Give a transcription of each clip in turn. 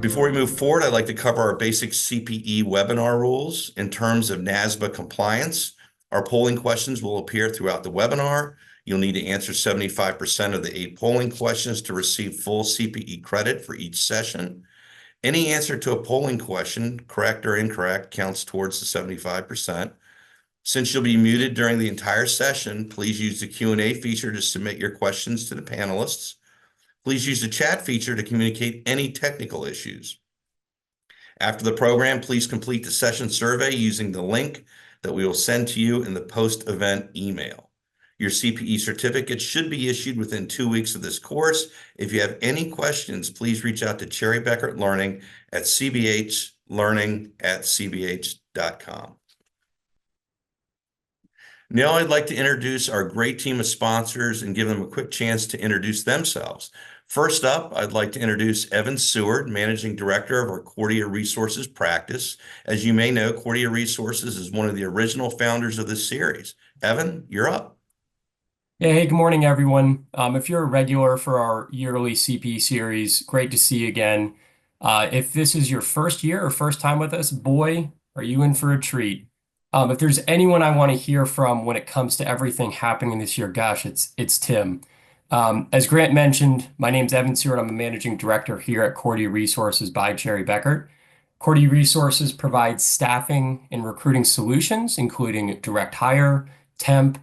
Before we move forward, I'd like to cover our basic CPE webinar rules. In terms of NASBA compliance, our polling questions will appear throughout the webinar. You'll need to answer 75% of the 8 polling questions to receive full CPE credit for each session. Any answer to a polling question, correct or incorrect, counts towards the 75%. Since you'll be muted during the entire session, please use the Q&A feature to submit your questions to the panelists. Please use the chat feature to communicate any technical issues. After the program, please complete the session survey using the link that we will send to you in the post-event email. Your CPE certificate should be issued within 2 weeks of this course. If you have any questions, please reach out to Cherry Beckert Learning at cbhlearning@cbh.com. Now I'd like to introduce our great team of sponsors and give them a quick chance to introduce themselves. First up, I'd like to introduce Evan Seward, Managing Director of our Cordia Resources practice. As you may know, Cordia Resources is one of the original founders of this series. Evan, you're up. Yeah, hey, good morning, everyone. If you're a regular for our yearly CP series, great to see you again. If this is your first year or first time with us, boy, are you in for a treat. If there's anyone I want to hear from when it comes to everything happening this year, gosh, it's Tim. As Grant mentioned, my name's Evan Seward. I'm a managing director here at Cordia Resources by Cherry Beckert. Cordia Resources provides staffing and recruiting solutions, including direct hire, temp,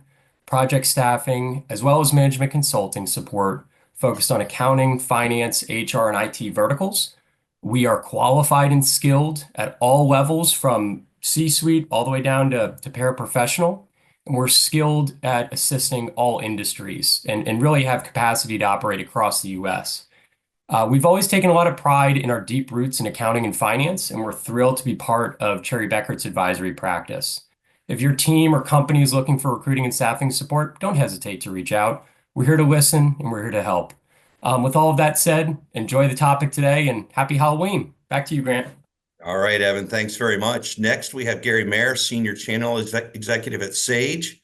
project staffing, as well as management consulting support focused on accounting, finance, HR, and IT verticals. We are qualified and skilled at all levels from C-suite all the way down to paraprofessional. And we're skilled at assisting all industries and really have capacity to operate across the US. We've always taken a lot of pride in our deep roots in accounting and finance, and we're thrilled to be part of Cherry Beckert's advisory practice. If your team or company is looking for recruiting and staffing support, don't hesitate to reach out. We're here to listen and we're here to help. With all of that said, enjoy the topic today and happy Halloween. Back to you, Grant. All right, Evan, thanks very much. Next, we have Gary Mayer, Senior Channel Executive at Sage,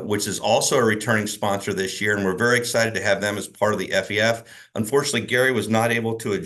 which is also a returning sponsor this year, and we're very excited to have them as part of the FEF. Unfortunately, Gary was not able to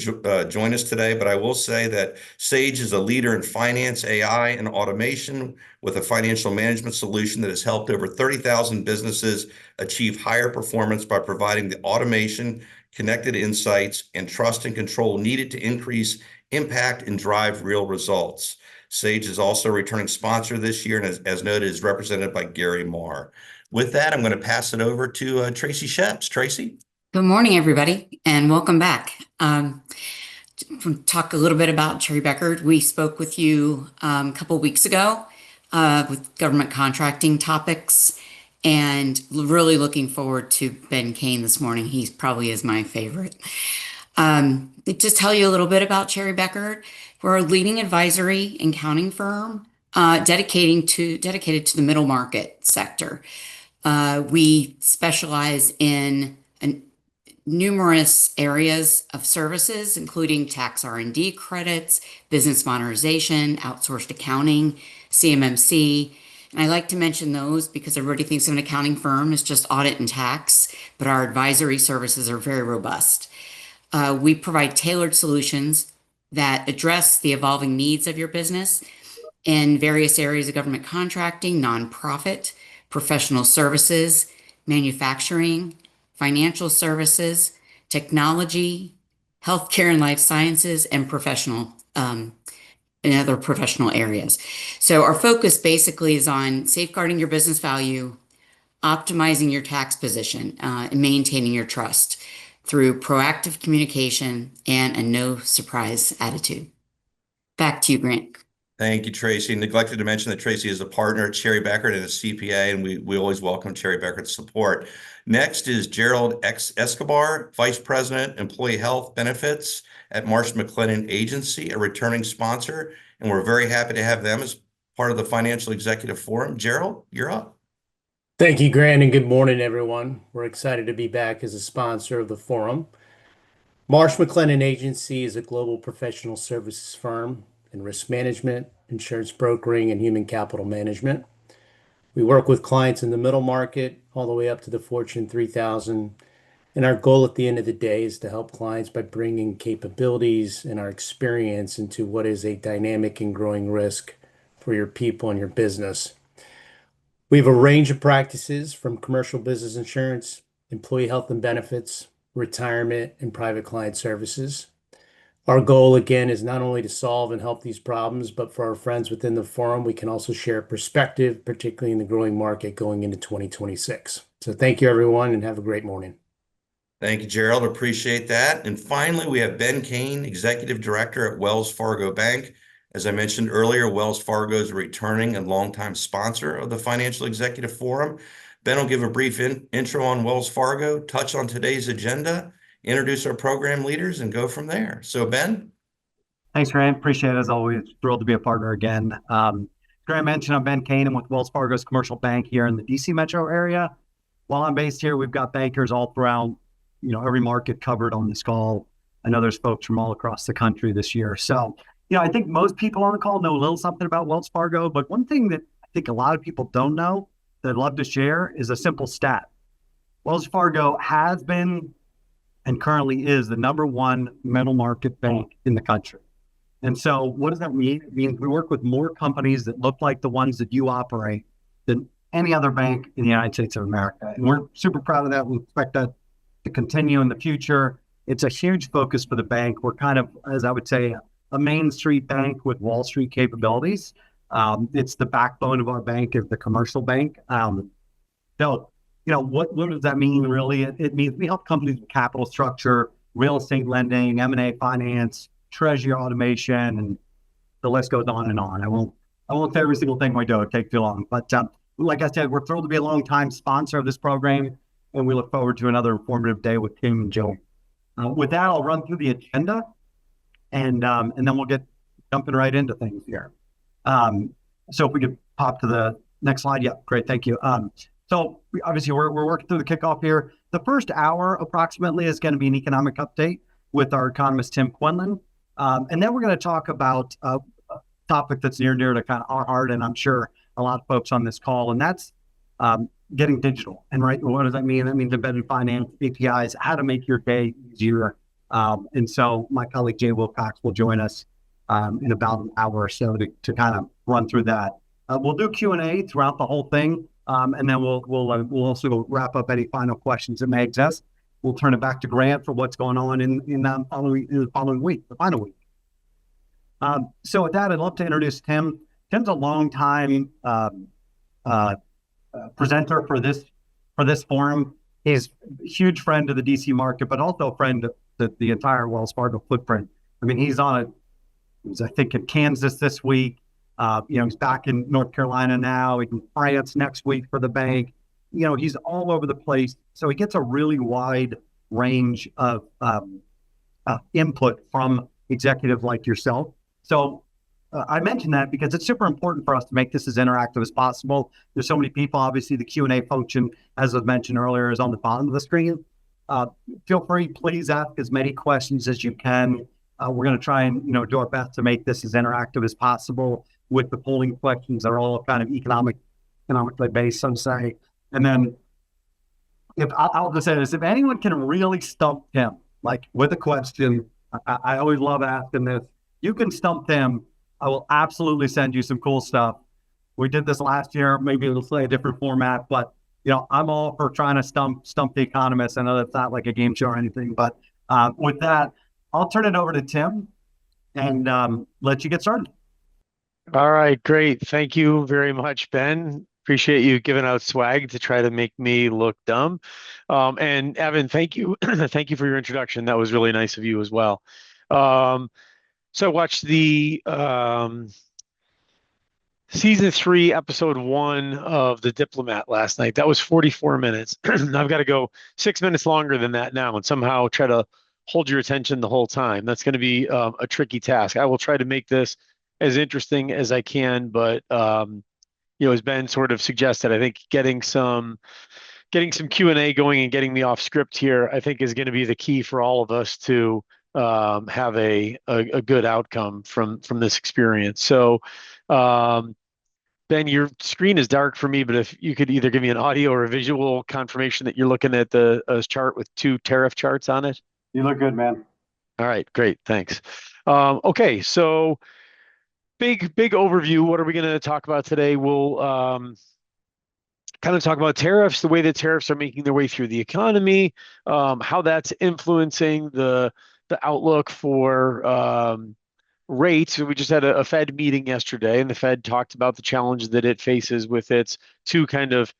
join us today, but I will say that Sage is a leader in finance, AI, and automation with a financial management solution that has helped over 30,000 businesses achieve higher performance by providing the automation, connected insights, and trust and control needed to increase impact and drive real results. Sage is also a returning sponsor this year, and as noted, is represented by Gary Marr. With that, I'm going to pass it over to Tracy Sheps. Tracy? Good morning, everybody, and welcome back. Talk a little bit about Cherry Beckert. We spoke with you a couple weeks ago with government contracting topics, and really looking forward to Ben Kane this morning. He probably is my favorite. Just tell you a little bit about Cherry Beckert. We're a leading advisory and accounting firm dedicated to the middle market sector. We specialize in numerous areas of services, including tax R&D credits, business modernization, outsourced accounting, CMMC. And I like to mention those because everybody thinks of an accounting firm as just audit and tax, but our advisory services are very robust. We provide tailored solutions that address the evolving needs of your business in various areas of government contracting, nonprofit, professional services, manufacturing, financial services, technology, healthcare and life sciences, and in other professional areas. So our focus basically is on safeguarding your business value, optimizing your tax position, and maintaining your trust through proactive communication and a no surprise attitude. Back to you, Grant. Thank you, Tracy. Neglected to mention that Tracy is a partner at Cherry Beckert and a CPA, and we always welcome Cherry Beckert's support. Next is Gerald Escobar, Vice President, Employee Health Benefits at Marsh McLennan Agency, a returning sponsor, and we're very happy to have them as part of the Financial Executive Forum. Gerald, you're up. Thank you, Grant, and good morning, everyone. We're excited to be back as a sponsor of the forum. Marsh McLennan Agency is a global professional services firm in risk management, insurance brokering, and human capital management. We work with clients in the middle market all the way up to the Fortune 3000 And our goal at the end of the day is to help clients by bringing capabilities and our experience into what is a dynamic and growing risk for your people and your business. We have a range of practices from commercial business insurance, employee health and benefits, retirement, and private client services. Our goal, again, is not only to solve and help these problems, but for our friends within the forum, we can also share perspective, particularly in the growing market going into 2026. So thank you, everyone, and have a great morning. Thank you, Gerald. Appreciate that. And finally, we have Ben Kane, Executive Director at Wells Fargo Bank. As I mentioned earlier, Wells Fargo is a returning and longtime sponsor of the Financial Executive Forum. Ben will give a brief intro on Wells Fargo, touch on today's agenda, introduce our program leaders, and go from there. So, Ben? Thanks, Grant. Appreciate it as always. Thrilled to be a partner again. Grant mentioned I'm Ben Kane. I'm with Wells Fargo's commercial bank here in the DC metro area. While I'm based here, we've got bankers all throughout, every market covered on this call. I know there's folks from all across the country this year. So, I think most people on the call know a little something about Wells Fargo, but one thing that I think a lot of people don't know that I'd love to share is a simple stat. Wells Fargo has been and currently is the #1 middle market bank in the country. And so what does that mean? It means we work with more companies that look like the ones that you operate than any other bank in the United States of America. And we're super proud of that. We expect that to continue in the future. It's a huge focus for the bank. We're kind of, as I would say, a Main Street bank with Wall Street capabilities. It's the backbone of our bank, is the commercial bank. So, what does that mean really? It means we help companies with capital structure, real estate lending, M&A finance, treasury automation, and the list goes on and on. I won't say every single thing we do. It would take too long. But like I said, we're thrilled to be a long-time sponsor of this program, and we look forward to another informative day with Tim and Jill. With that, I'll run through the agenda, and then we'll get jumping right into things here. So if we could pop to the next slide. Yeah, great. Thank you. So obviously we're working through the kickoff here. The first hour approximately is going to be an economic update with our economist, Tim Quinlan. And then we're going to talk about a topic that's near and dear to kind of our heart, and I'm sure a lot of folks on this call, and that's getting digital. And what does that mean? That means embedded finance, APIs, how to make your day easier. And so my colleague, Jay Wilcox, will join us in about an hour or so to kind of run through that. We'll do Q&A throughout the whole thing, and then we'll also wrap up any final questions that may exist. We'll turn it back to Grant for what's going on in the following week, the final week. So with that, I'd love to introduce Tim. Tim's a longtime presenter for this forum. He's a huge friend of the DC market, but also a friend of the entire Wells Fargo footprint. I mean, he's I think in Kansas this week. He's back in North Carolina now. He's in France next week for the bank. He's all over the place. So he gets a really wide range of input from executives like yourself. So I mention that because it's super important for us to make this as interactive as possible. There's so many people. Obviously, the Q&A function, as I mentioned earlier, is on the bottom of the screen. Feel free, please ask as many questions as you can. We're going to try and do our best to make this as interactive as possible with the polling questions that are all kind of economically based, so to say. And then I'll just say this, if anyone can really stump him, like with a question, I always love asking this, you can stump them. I will absolutely send you some cool stuff. We did this last year, maybe it'll play a different format, but I'm all for trying to stump the economist. I know that's not like a game show or anything, but with that, I'll turn it over to Tim and let you get started. All right, great. Thank you very much, Ben. Appreciate you giving out swag to try to make me look dumb. And Evan, thank you. Thank you for your introduction. That was really nice of you as well. So I watched the season 3, episode 1 of The Diplomat last night. That was 44 minutes. I've got to go 6 minutes longer than that now and somehow try to hold your attention the whole time. That's going to be a tricky task. I will try to make this as interesting as I can, but as Ben sort of suggested, I think getting some Q&A going and getting me off script here, I think is going to be the key for all of us to have a good outcome from this experience. So Ben, your screen is dark for me, but if you could either give me an audio or a visual confirmation that you're looking at the chart with two tariff charts on it. You look good, man. All right, great, thanks. Okay, so big overview. What are we going to talk about today? We'll kind of talk about tariffs, the way that tariffs are making their way through the economy, how that's influencing the outlook for rates. We just had a Fed meeting yesterday, and the Fed talked about the challenge that it faces with its two kind of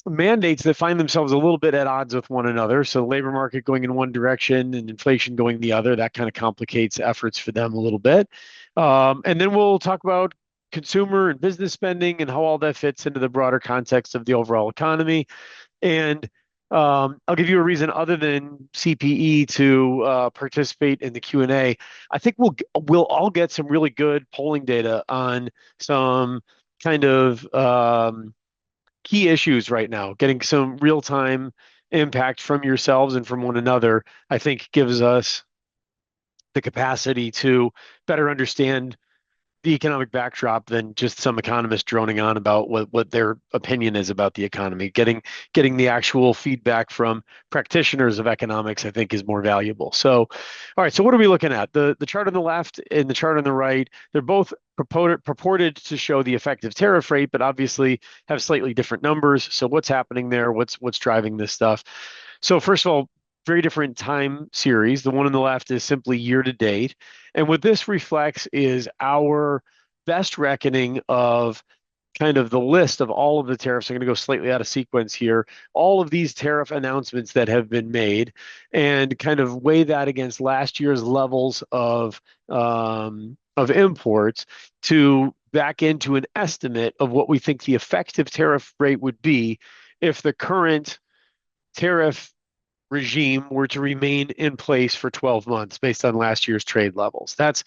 mandates that find themselves a little bit at odds with one another. So the labor market going in one direction and inflation going the other, that kind of complicates efforts for them a little bit. And then we'll talk about consumer and business spending and how all that fits into the broader context of the overall economy. And I'll give you a reason other than CPE to participate in the Q&A. I think we'll all get some really good polling data on some kind of key issues right now. Getting some real-time impact from yourselves and from one another, I think, gives us the capacity to better understand the economic backdrop than just some economists droning on about what their opinion is about the economy. Getting the actual feedback from practitioners of economics, I think, is more valuable. So, all right. So what are we looking at? The chart on the left and the chart on the right, they're both purported to show the effective tariff rate, but obviously have slightly different numbers. So what's happening there? What's driving this stuff? So first of all, very different time series. The one on the left is simply year to date. And what this reflects is our best reckoning of kind of the list of all of the tariffs. I'm going to go slightly out of sequence here. All of these tariff announcements that have been made and kind of weigh that against last year's levels of imports to back into an estimate of what we think the effective tariff rate would be if the current tariff regime were to remain in place for 12 months based on last year's trade levels. That's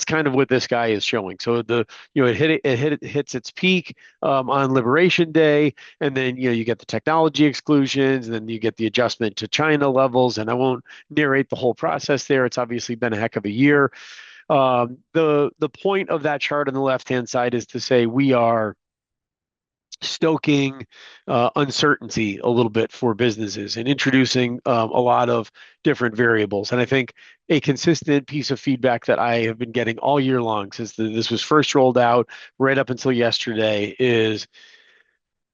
kind of what this guy is showing. So it hits its peak on Liberation Day, and then you get the technology exclusions, and then you get the adjustment to China levels. And I won't narrate the whole process there. It's obviously been a heck of a year. The point of that chart on the left-hand side is to say we are stoking uncertainty a little bit for businesses and introducing a lot of different variables. And I think a consistent piece of feedback that I have been getting all year long since this was first rolled out right up until yesterday is,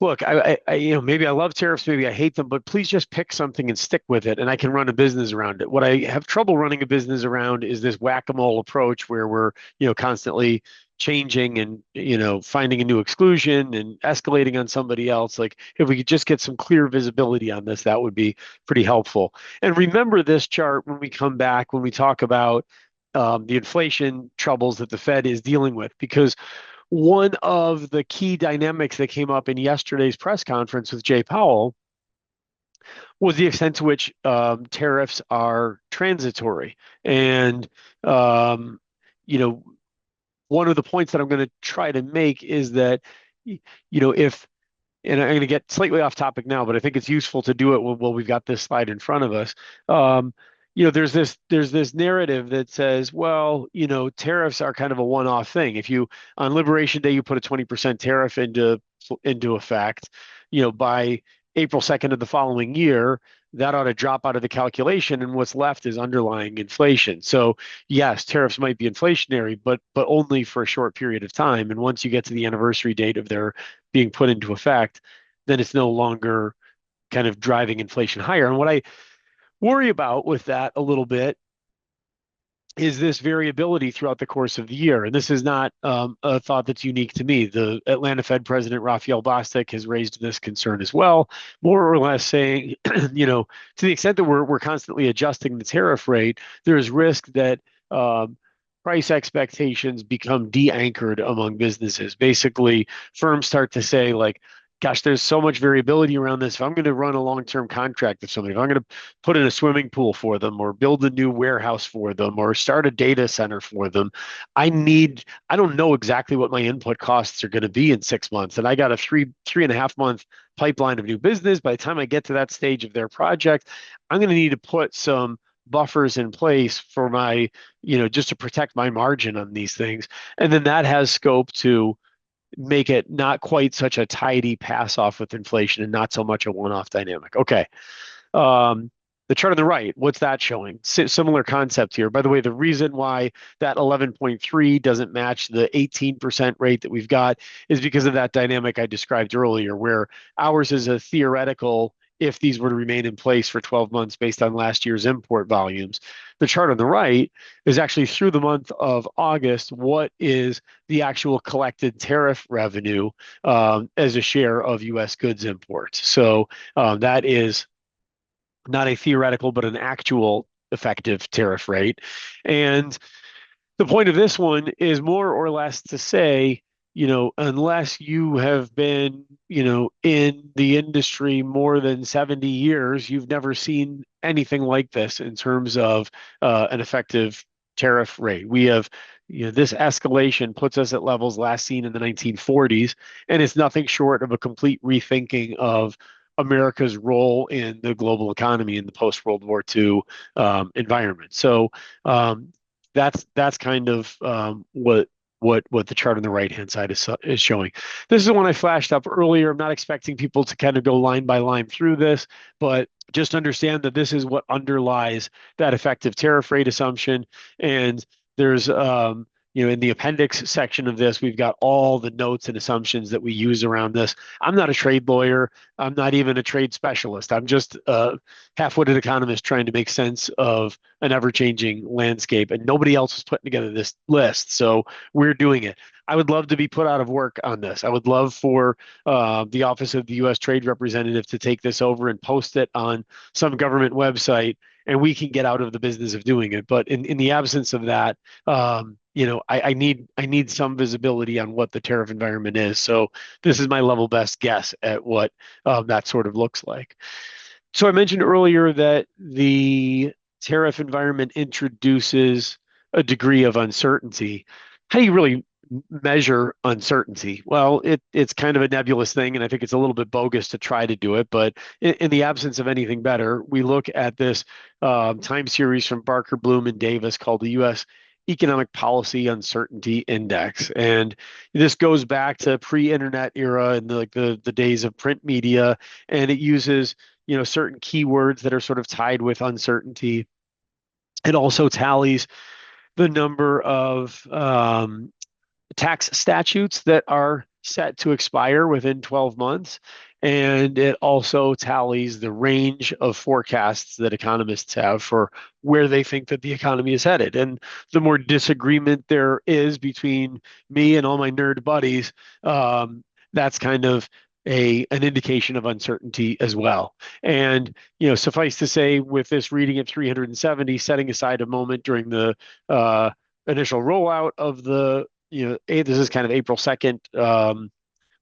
look, I maybe I love tariffs, maybe I hate them, but please just pick something and stick with it, and I can run a business around it. What I have trouble running a business around is this whack-a-mole approach where we're, constantly changing and, finding a new exclusion and escalating on somebody else. Like, if we could just get some clear visibility on this, that would be pretty helpful. And remember this chart when we come back, when we talk about the inflation troubles that the Fed is dealing with, because one of the key dynamics that came up in yesterday's press conference with Jay Powell was the extent to which tariffs are transitory. And, one of the points that I'm going to try to make is that, if, and I'm going to get slightly off topic now, but I think it's useful to do it while we've got this slide in front of us. There's this narrative that says, well, tariffs are kind of a one-off thing. If you on Liberation Day you put a 20% tariff into effect, by April 2nd of the following year, that ought to drop out of the calculation, and what's left is underlying inflation. So yes, tariffs might be inflationary, but only for a short period of time. And once you get to the anniversary date of their being put into effect, then it's no longer kind of driving inflation higher. And what I worry about with that a little bit is this variability throughout the course of the year. And this is not a thought that's unique to me. The Atlanta Fed President Raphael Bostic has raised this concern as well, more or less saying, to the extent that we're constantly adjusting the tariff rate, there is risk that price expectations become de-anchored among businesses. Basically, firms start to say, like, gosh, there's so much variability around this. If I'm going to run a long-term contract with somebody, if I'm going to put in a swimming pool for them or build a new warehouse for them or start a data center for them, I don't know exactly what my input costs are going to be in 6 months. And I got a 3.5 month pipeline of new business. By the time I get to that stage of their project, I'm going to need to put some buffers in place for my, just to protect my margin on these things. And then that has scope to make it not quite such a tidy pass off with inflation and not so much a one-off dynamic. Okay. The chart on the right, what's that showing? Similar concept here. By the way, the reason why that 11.3 doesn't match the 18% rate that we've got is because of that dynamic I described earlier, where ours is a theoretical if these were to remain in place for 12 months based on last year's import volumes. The chart on the right is actually through the month of August, what is the actual collected tariff revenue as a share of U.S. goods imports. So that is not a theoretical, but an actual effective tariff rate. And the point of this one is more or less to say, unless you have been, in the industry more than 70 years, you've never seen anything like this in terms of an effective tariff rate. We have, this escalation puts us at levels last seen in the 1940s, and it's nothing short of a complete rethinking of America's role in the global economy in the post-World War II environment. So that's kind of what the chart on the right-hand side is showing. This is one I flashed up earlier. I'm not expecting people to kind of go line by line through this, but just understand that this is what underlies that effective tariff rate assumption. And there's in the appendix section of this, we've got all the notes and assumptions that we use around this. I'm not a trade lawyer. I'm not even a trade specialist. I'm just a half-witted economist trying to make sense of an ever-changing landscape, and nobody else is putting together this list, so we're doing it. I would love to be put out of work on this. I would love for the Office of the U.S. Trade Representative to take this over and post it on some government website, and we can get out of the business of doing it. But in the absence of that, I need some visibility on what the tariff environment is. So this is my level best guess at what that sort of looks like. So I mentioned earlier that the tariff environment introduces a degree of uncertainty. How do you really measure uncertainty? Well, it's kind of a nebulous thing, and I think it's a little bit bogus to try to do it. But in the absence of anything better, we look at this time series from Barker, Bloom, and Davis called the U.S. Economic Policy Uncertainty Index. And this goes back to pre-internet era and the days of print media, and it uses certain keywords that are sort of tied with uncertainty. It also tallies the number of tax statutes that are set to expire within 12 months. And it also tallies the range of forecasts that economists have for where they think that the economy is headed. And the more disagreement there is between me and all my nerd buddies, that's kind of an indication of uncertainty as well. And suffice to say, with this reading at 370, setting aside a moment during the initial rollout of the this is kind of April 2nd,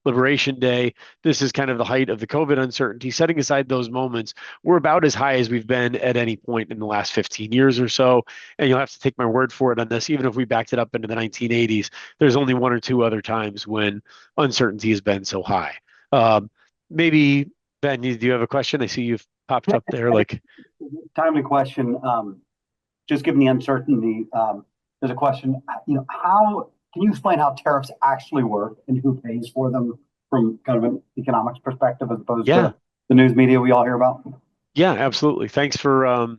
Liberation Day. This is kind of the height of the COVID uncertainty. Setting aside those moments, we're about as high as we've been at any point in the last 15 years or so. And you'll have to take my word for it on this. Even if we backed it up into the 1980s, there's only one or two other times when uncertainty has been so high. Maybe, Ben, do you have a question? I see you've popped up there. Timely question. Just given the uncertainty, there's a question. How can you explain how tariffs actually work and who pays for them from kind of an economics perspective as opposed to the news media we all hear about? Yeah, absolutely. Thanks for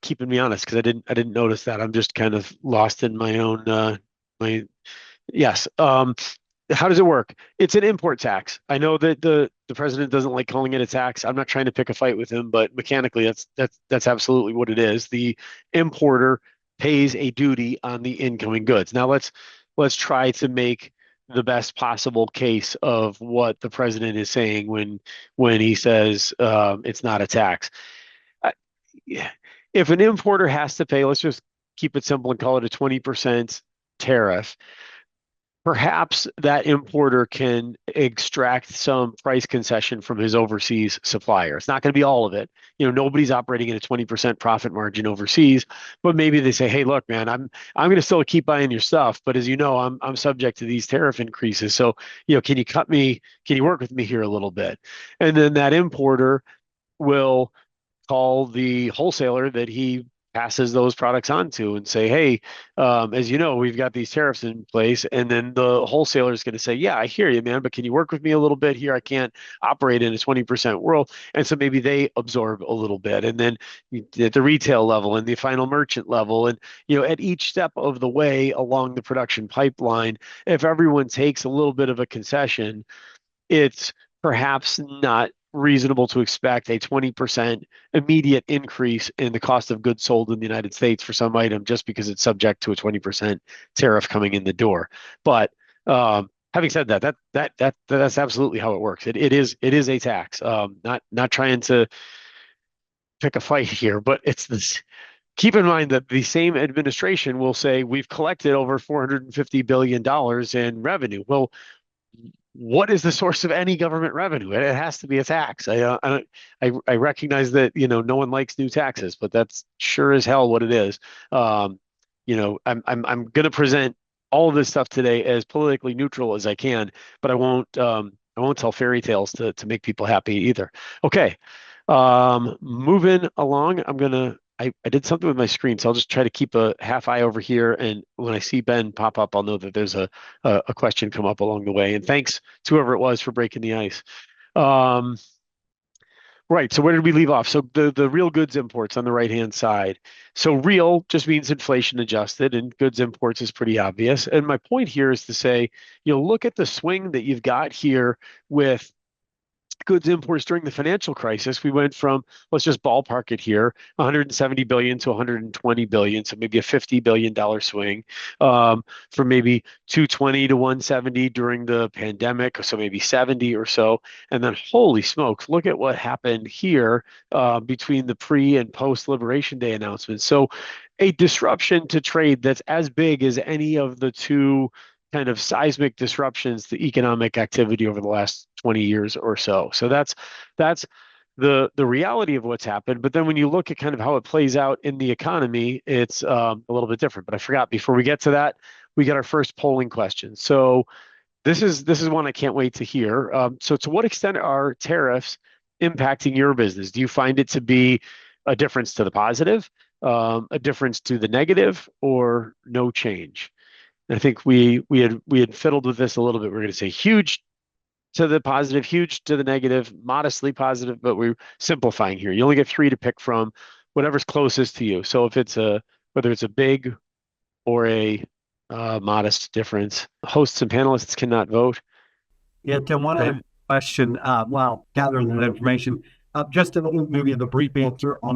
keeping me honest, because I didn't notice that. I'm just kind of lost in my own yes. How does it work? It's an import tax. I know that the president doesn't like calling it a tax. I'm not trying to pick a fight with him, but mechanically that's absolutely what it is. The importer pays a duty on the incoming goods. Now let's try to make the best possible case of what the president is saying when he says it's not a tax. If an importer has to pay, let's just keep it simple and call it a 20% tariff. Perhaps that importer can extract some price concession from his overseas supplier. It's not going to be all of it. Nobody's operating at a 20% profit margin overseas, but maybe they say, "Hey, look, man, I'm going to still keep buying your stuff, but as you know, I'm subject to these tariff increases. So, can you work with me here a little bit?" And then that importer will call the wholesaler that he passes those products on to and say, hey, as you know, we've got these tariffs in place. And then the wholesaler is going to say, yeah, I hear you, man, but can you work with me a little bit here? I can't operate in a 20% world. And so maybe they absorb a little bit. And then at the retail level and the final merchant level, and at each step of the way along the production pipeline, if everyone takes a little bit of a concession, it's perhaps not reasonable to expect a 20% immediate increase in the cost of goods sold in the United States for some item just because it's subject to a 20% tariff coming in the door. But having said that, that's absolutely how it works. It is a tax. Not trying to pick a fight here, but it's this. Keep in mind that the same administration will say we've collected over $450 billion in revenue. Well, what is the source of any government revenue? It has to be a tax. I recognize that no one likes new taxes, but that's sure as hell what it is. I'm going to present all of this stuff today as politically neutral as I can, but I won't tell fairy tales to make people happy either. Okay, moving along. I did something with my screen, so I'll just try to keep a half eye over here. And when I see Ben pop up, I'll know that there's a question come up along the way. And thanks to whoever it was for breaking the ice. Right. So where did we leave off? So the real goods imports on the right-hand side. So real just means inflation adjusted, and goods imports is pretty obvious. And my point here is to say, look at the swing that you've got here with goods imports during the financial crisis. We went from, let's just ballpark it here, 170 billion to 120 billion, so maybe a $50 billion swing, from maybe 220 to 170 during the pandemic, so maybe 70 or so. And then holy smokes, look at what happened here between the pre and post Liberation Day announcements. So a disruption to trade that's as big as any of the two kind of seismic disruptions to economic activity over the last 20 years or so. So that's the reality of what's happened. But then when you look at kind of how it plays out in the economy, it's a little bit different. But I forgot, before we get to that, we got our first polling question. So this is one I can't wait to hear. So to what extent are tariffs impacting your business? Do you find it to be a difference to the positive, a difference to the negative, or no change? I think we had fiddled with this a little bit. We're going to say huge to the positive, huge to the negative, modestly positive, but we're simplifying here. You only get 3 to pick from, whatever's closest to you. So if it's whether it's a big or a modest difference, hosts and panelists cannot vote. Yeah, Tim, one other question while gathering that information, just maybe the brief answer on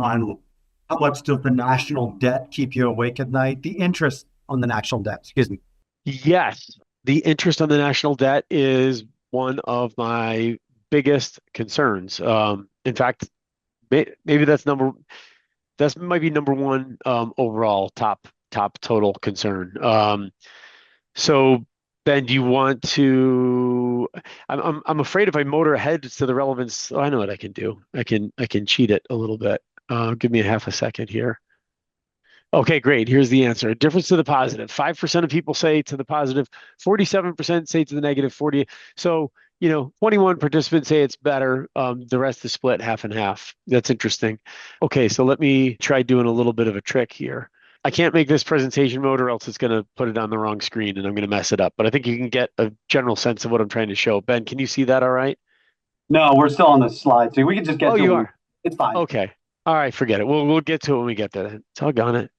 how much does the national debt keep you awake at night? The interest on the national debt, excuse me. Yes, the interest on the national debt is one of my biggest concerns. In fact, maybe that might be number one overall top total concern. So Ben, do you want to? I'm afraid if I motor ahead to the relevance, I know what I can do. I can cheat it a little bit. Give me a half a second here. Okay, great. Here's the answer. A difference to the positive. 5% of people say to the positive, 47% say to the negative, 40. So, 21 participants say it's better. The rest is split half and half. That's interesting. Okay, so let me try doing a little bit of a trick here. I can't make this presentation mode or else it's going to put it on the wrong screen and I'm going to mess it up. But I think you can get a general sense of what I'm trying to show. Ben, can you see that all right? No, we're still on the slide, so we can just get to you it. are. It's fine. Okay. All right, forget it. We'll get to it when we get there. Doggone it.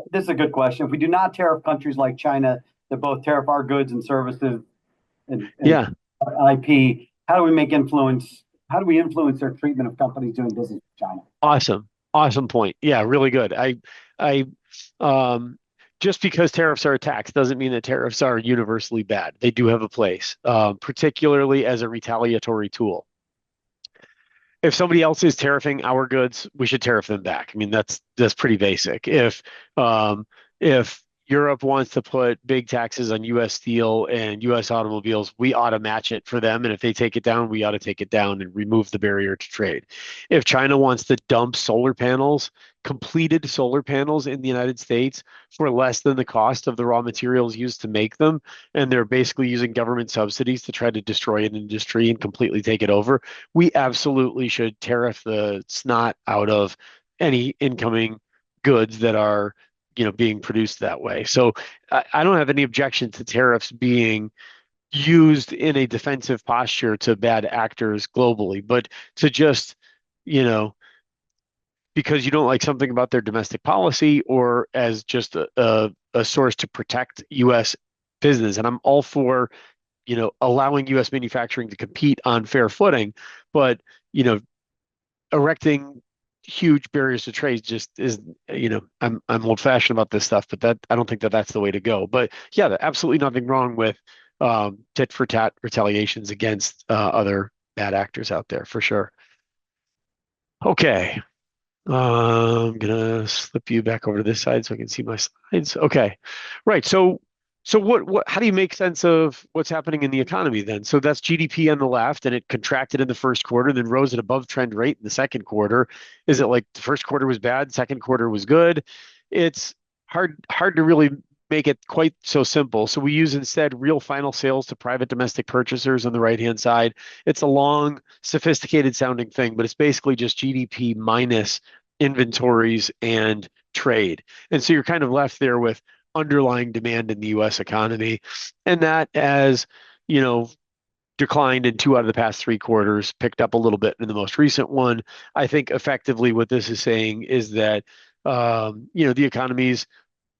This is a good question. If we do not tariff countries like China that both tariff our goods and services and Yeah. our IP, how do we influence their treatment of companies doing business with China? Awesome point. Yeah, really good. I just because tariffs are a tax doesn't mean that tariffs are universally bad. They do have a place, particularly as a retaliatory tool. If somebody else is tariffing our goods, we should tariff them back. I mean, that's pretty basic. If Europe wants to put big taxes on U.S. steel and U.S. automobiles, we ought to match it for them. And if they take it down, we ought to take it down and remove the barrier to trade. If China wants to dump completed solar panels in the United States for less than the cost of the raw materials used to make them, and they're basically using government subsidies to try to destroy an industry and completely take it over, we absolutely should tariff the snot out of any incoming goods that are, being produced that way. So I don't have any objection to tariffs being used in a defensive posture to bad actors globally, but to just, you know, because you don't like something about their domestic policy or as just a source to protect U.S. business. And I'm all for, allowing U.S. manufacturing to compete on fair footing, but, erecting huge barriers to trade just is, I'm old fashioned about this stuff, but that I don't think that that's the way to go. But yeah, absolutely nothing wrong with tit for tat retaliations against other bad actors out there for sure. Okay. I'm gonna slip you back over to this side so I can see my slides. Okay. Right. So what how do you make sense of what's happening in the economy then? So that's GDP on the left, and it contracted in the first quarter, then rose at above trend rate in the second quarter. Is it like the first quarter was bad, second quarter was good? It's hard to really make it quite so simple. So we use instead real final sales to private domestic purchasers on the right-hand side. It's a long, sophisticated sounding thing, but it's basically just GDP minus inventories and trade. And so you're kind of left there with underlying demand in the US economy. And that as, declined in 2 out of the past 3 quarters, picked up a little bit in the most recent one. I think effectively what this is saying is that, the economy's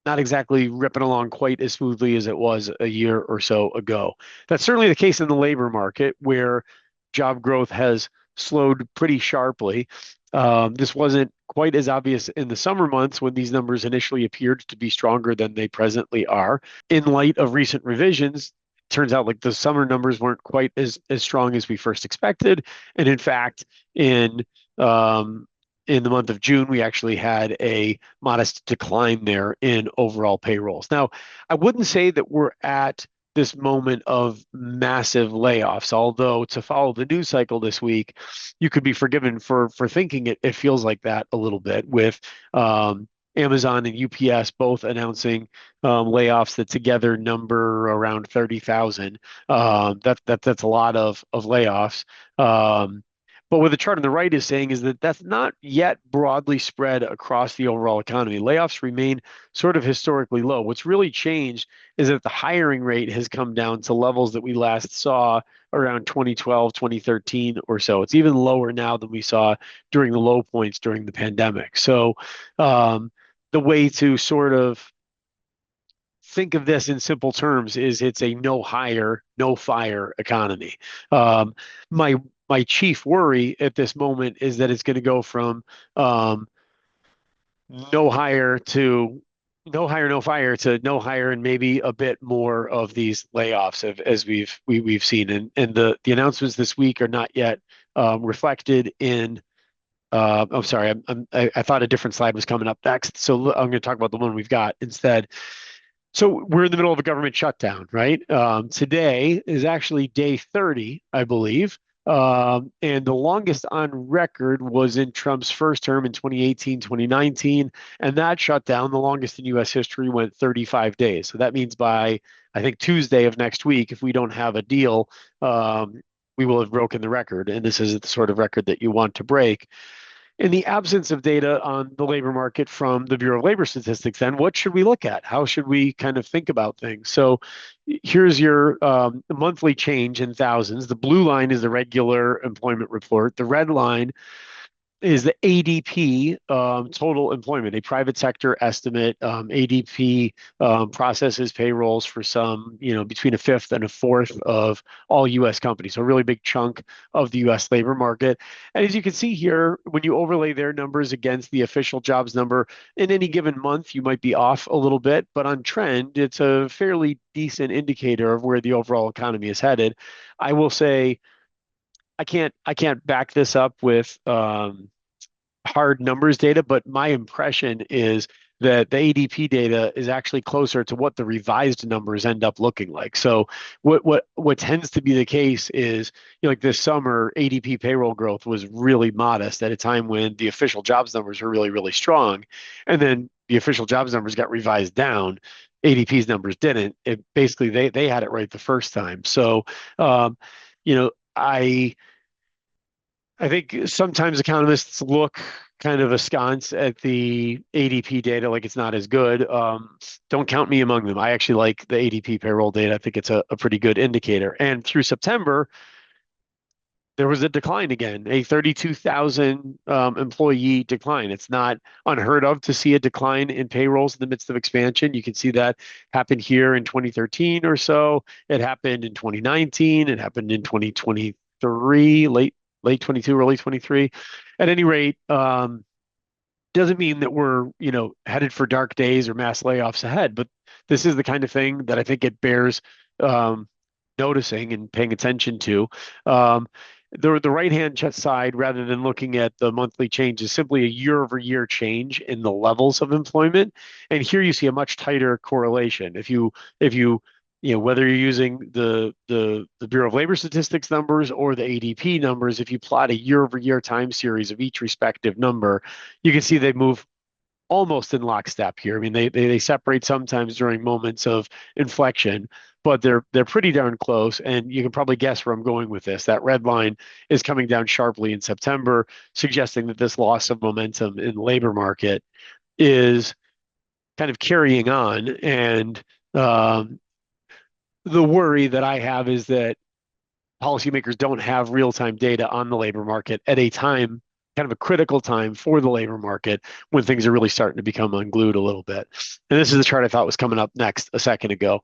not exactly ripping along quite as smoothly as it was a year or so ago. That's certainly the case in the labor market, where job growth has slowed pretty sharply. This wasn't quite as obvious in the summer months when these numbers initially appeared to be stronger than they presently are. In light of recent revisions, turns out like the summer numbers weren't quite as strong as we first expected. And in fact, in the month of June, we actually had a modest decline there in overall payrolls. Now, I wouldn't say that we're at this moment of massive layoffs, although to follow the news cycle this week, you could be forgiven for thinking it feels like that a little bit, with Amazon and UPS both announcing layoffs that together number around 30,000. That's a lot of layoffs. But what the chart on the right is saying is that that's not yet broadly spread across the overall economy. Layoffs remain sort of historically low. What's really changed is that the hiring rate has come down to levels that we last saw around 2012, 2013 or so. It's even lower now than we saw during the low points during the pandemic. So the way to sort of think of this in simple terms is it's a no hire, no fire economy. My chief worry at this moment is that it's going to go from no hire to no hire, no fire to no hire, and maybe a bit more of these layoffs as we've seen. And the announcements this week are not yet reflected in. I'm sorry, I thought a different slide was coming up next, so I'm going to talk about the one we've got instead. So we're in the middle of a government shutdown, right? Today is actually day 30, I believe. And the longest on record was in Trump's first term in 2018, 2019. And that shutdown, the longest in US history, went 35 days. So that means by, I think, Tuesday of next week, if we don't have a deal, we will have broken the record. And this is the sort of record that you want to break. In the absence of data on the labor market from the Bureau of Labor Statistics, then what should we look at? How should we kind of think about things? So here's your monthly change in thousands. The blue line is the regular employment report. The red line is the ADP total employment, a private sector estimate. ADP processes payrolls for some, between a fifth and a fourth of all U.S. companies. So a really big chunk of the U.S. labor market. And as you can see here, when you overlay their numbers against the official jobs number, in any given month, you might be off a little bit, but on trend, it's a fairly decent indicator of where the overall economy is headed. I will say, I can't back this up with hard numbers data, but my impression is that the ADP data is actually closer to what the revised numbers end up looking like. So what tends to be the case is, like this summer, ADP payroll growth was really modest at a time when the official jobs numbers were really, really strong. And then the official jobs numbers got revised down. ADP's numbers didn't. It basically they had it right the first time. So I I think sometimes economists look kind of askance at the ADP data like it's not as good. Don't count me among them. I actually like the ADP payroll data. I think it's a pretty good indicator. And through September, there was a decline again, a 32,000 employee decline. It's not unheard of to see a decline in payrolls in the midst of expansion. You can see that happened here in 2013 or so. It happened in 2019. It happened in 2023, late 22, early 23. At any rate, doesn't mean that we're, headed for dark days or mass layoffs ahead, but this is the kind of thing that I think it bears noticing and paying attention to. The right-hand side, rather than looking at the monthly change, is simply a year-over-year change in the levels of employment. And here you see a much tighter correlation. If you whether you're using the Bureau of Labor Statistics numbers or the ADP numbers, if you plot a year-over-year time series of each respective number, you can see they move almost in lockstep here. I mean, they separate sometimes during moments of inflection, but they're pretty darn close. And you can probably guess where I'm going with this. That red line is coming down sharply in September, suggesting that this loss of momentum in the labor market is kind of carrying on. And the worry that I have is that policymakers don't have real-time data on the labor market at a time, kind of a critical time for the labor market, when things are really starting to become unglued a little bit. And this is the chart I thought was coming up next a second ago.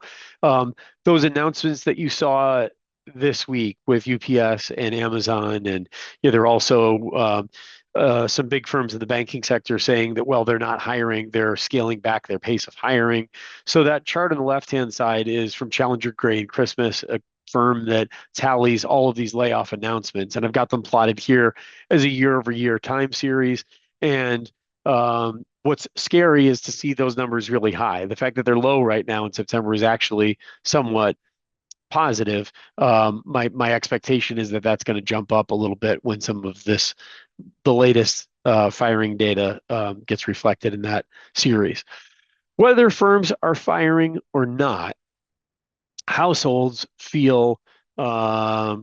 Those announcements that you saw this week with UPS and Amazon, and there are also some big firms in the banking sector saying that, well, they're not hiring, they're scaling back their pace of hiring. So that chart on the left-hand side is from Challenger Gray and Christmas, a firm that tallies all of these layoff announcements. And I've got them plotted here as a year-over-year time series. And what's scary is to see those numbers really high. The fact that they're low right now in September is actually somewhat positive. My expectation is that that's going to jump up a little bit when some of the latest firing data gets reflected in that series. Whether firms are firing or not, households feel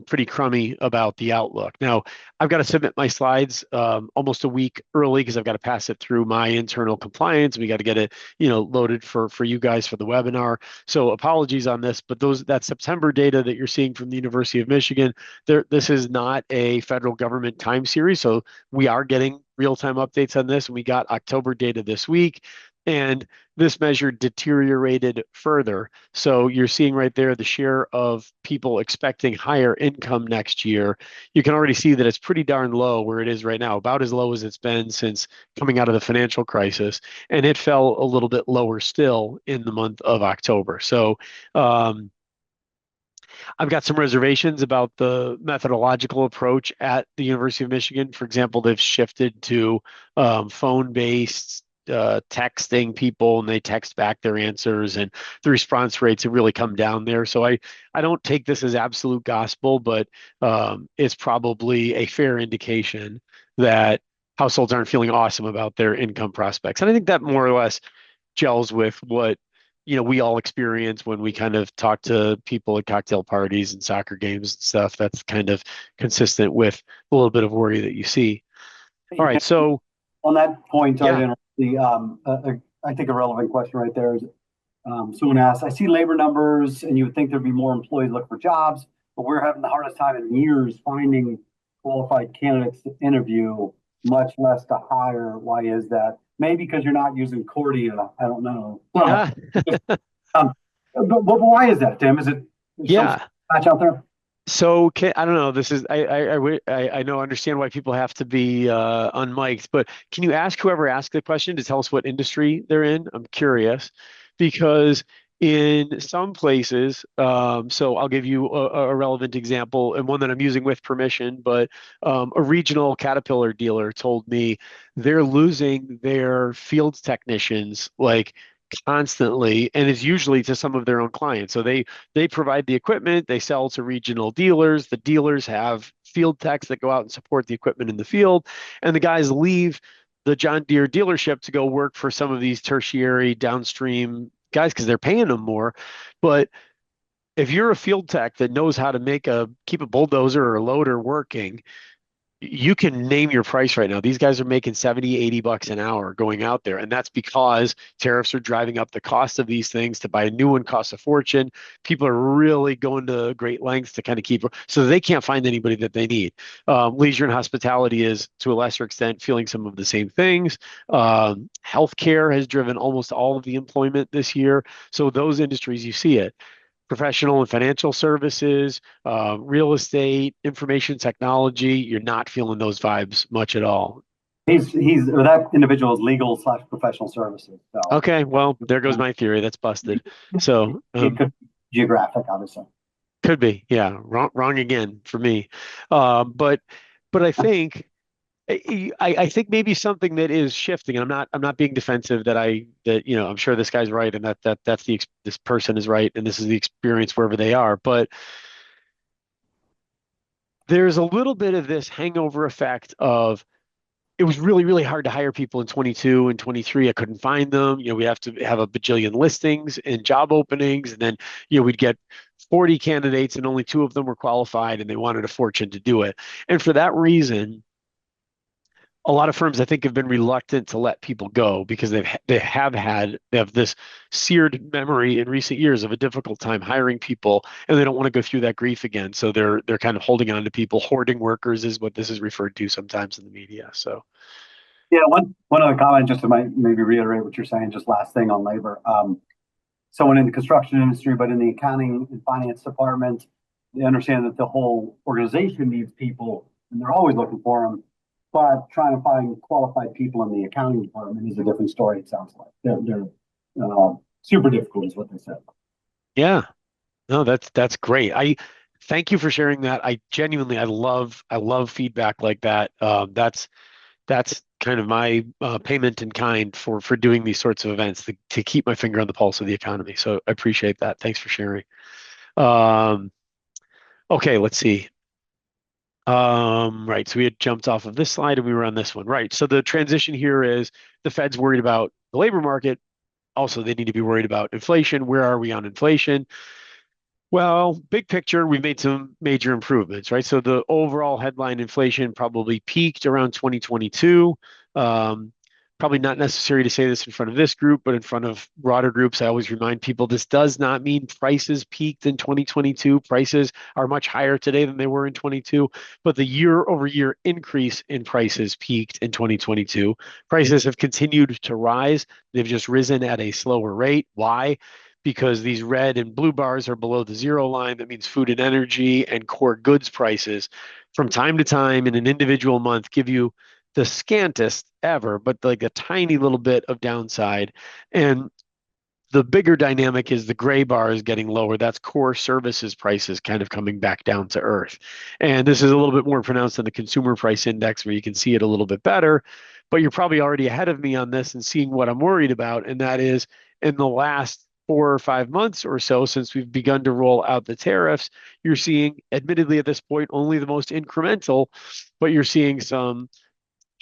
pretty crummy about the outlook. Now, I've got to submit my slides almost a week early because I've got to pass it through my internal compliance. We got to get it, loaded for you guys for the webinar. So apologies on this, but that September data that you're seeing from the University of Michigan, this is not a federal government time series. So we are getting real-time updates on this, and we got October data this week. And this measure deteriorated further. So you're seeing right there the share of people expecting higher income next year. You can already see that it's pretty darn low where it is right now, about as low as it's been since coming out of the financial crisis. And it fell a little bit lower still in the month of October. So I've got some reservations about the methodological approach at the University of Michigan. For example, they've shifted to phone-based texting people, and they text back their answers, and the response rates have really come down there. So I don't take this as absolute gospel, but it's probably a fair indication that households aren't feeling awesome about their income prospects. And I think that more or less gels with what we all experience when we kind of talk to people at cocktail parties and soccer games and stuff. That's kind of consistent with a little bit of worry that you see. All right, so on that point, yeah. I think a relevant question right there is someone asked, I see labor numbers and you would think there'd be more employees looking for jobs, but we're having the hardest time in years finding qualified candidates to interview, much less to hire. Why is that? Maybe because you're not using Cordia. I don't know. Well, but why is that, Tim? Is it some patch out there? So I don't know. This is I know understand why people have to be unmiked, but can you ask whoever asked the question to tell us what industry they're in? I'm curious, because in some places, so I'll give you a relevant example and one that I'm using with permission, but a regional Caterpillar dealer told me they're losing their field technicians like constantly, and it's usually to some of their own clients. So they provide the equipment, they sell to regional dealers. The dealers have field techs that go out and support the equipment in the field, and the guys leave the John Deere dealership to go work for some of these tertiary downstream guys because they're paying them more. But if you're a field tech that knows how to keep a bulldozer or a loader working, you can name your price right now. These guys are making 70, 80 bucks an hour going out there. And that's because tariffs are driving up the cost of these things. To buy a new one costs a fortune. People are really going to great lengths to kind of keep, so they can't find anybody that they need. Leisure and hospitality is, to a lesser extent, feeling some of the same things. Healthcare has driven almost all of the employment this year. So those industries, you see it. Professional and financial services, real estate, information technology, you're not feeling those vibes much at all. Or that individual is legal / professional services. So Okay, well, there goes my theory. That's busted. So it could be geographic, obviously. could be, yeah, wrong again for me. But I think I think maybe something that is shifting, and I'm not being defensive that I'm sure this guy's right and this person is right and this is the experience wherever they are, but there's a little bit of this hangover effect of it was really, really hard to hire people in 22 and 23. I couldn't find them. We have to have a bajillion listings and job openings. And then, we'd get 40 candidates and only 2 of them were qualified and they wanted a fortune to do it. And for that reason, a lot of firms, I think, have been reluctant to let people go because they have this seared memory in recent years of a difficult time hiring people, and they don't want to go through that grief again. So they're kind of holding on to people. Hoarding workers is what this is referred to sometimes in the media. So yeah, one other comment just to maybe reiterate what you're saying. Just last thing on labor. Someone in the construction industry, but in the accounting and finance department, they understand that the whole organization needs people, and they're always looking for them. But trying to find qualified people in the accounting department is a different story. It sounds like they're super difficult, is what they said. yeah, no, that's great. I thank you for sharing that. I genuinely, I love feedback like that. That's kind of my payment in kind for doing these sorts of events to keep my finger on the pulse of the economy. So I appreciate that. Thanks for sharing. Okay, let's see. Right. So we had jumped off of this slide and we were on this one. Right. So the transition here is the Fed's worried about the labor market. Also, they need to be worried about inflation. Where are we on inflation? Well, big picture, we've made some major improvements, right? So the overall headline inflation probably peaked around 2022. Probably not necessary to say this in front of this group, but in front of broader groups, I always remind people this does not mean prices peaked in 2022. Prices are much higher today than they were in 22, but the year-over-year increase in prices peaked in 2022. Prices have continued to rise. They've just risen at a slower rate. Why? Because these red and blue bars are below the zero line. That means food and energy and core goods prices from time to time in an individual month give you the scantest ever, but like a tiny little bit of downside. And the bigger dynamic is the gray bar is getting lower. That's core services prices kind of coming back down to earth. And this is a little bit more pronounced in the consumer price index where you can see it a little bit better, but you're probably already ahead of me on this and seeing what I'm worried about. And that is in the last 4 or 5 months or so since we've begun to roll out the tariffs, you're seeing, admittedly at this point, only the most incremental, but you're seeing some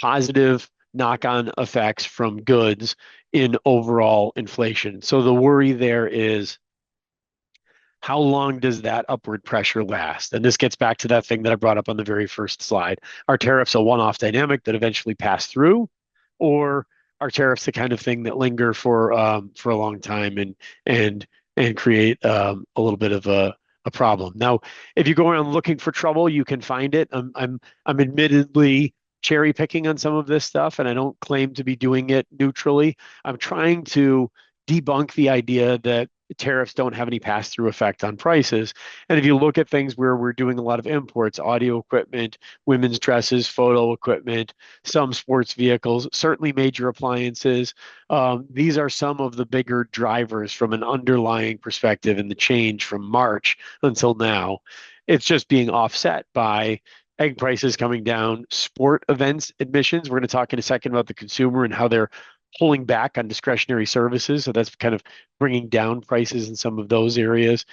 positive knock-on effects from goods in overall inflation. So the worry there is how long does that upward pressure last? And this gets back to that thing that I brought up on the very first slide. Are tariffs a one-off dynamic that eventually pass through, or are tariffs the kind of thing that linger for a long time and create a little bit of a problem? Now, if you go around looking for trouble, you can find it. I'm admittedly cherry picking on some of this stuff, and I don't claim to be doing it neutrally. I'm trying to debunk the idea that tariffs don't have any pass-through effect on prices. And if you look at things where we're doing a lot of imports, audio equipment, women's dresses, photo equipment, some sports vehicles, certainly major appliances, these are some of the bigger drivers from an underlying perspective in the change from March until now. It's just being offset by egg prices coming down, sport events admissions. We're going to talk in a second about the consumer and how they're pulling back on discretionary services. So that's kind of bringing down prices in some of those areas.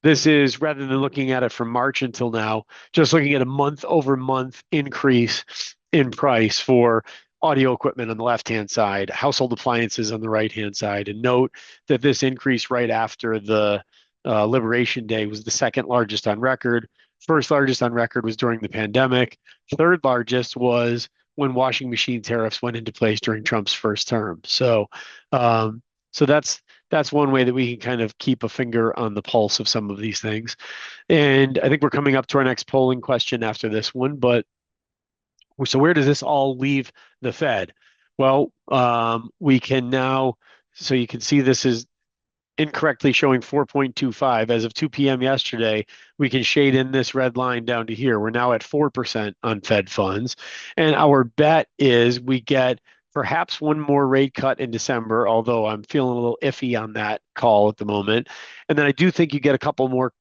This is, rather than looking at it from March until now, just looking at a month over month increase in price for audio equipment on the left-hand side, household appliances on the right-hand side. And note that this increase right after the Liberation Day was the second largest on record. First largest on record was during the pandemic. Third largest was when washing machine tariffs went into place during Trump's first term. So that's one way that we can kind of keep a finger on the pulse of some of these things. And I think we're coming up to our next polling question after this one. But so where does this all leave the Fed? Well, we can now, so you can see this is incorrectly showing 4.25 as of 2 p.m. yesterday. We can shade in this red line down to here. We're now at 4% on Fed funds. And our bet is we get perhaps one more rate cut in December, although I'm feeling a little iffy on that call at the moment. And then I do think you get a couple more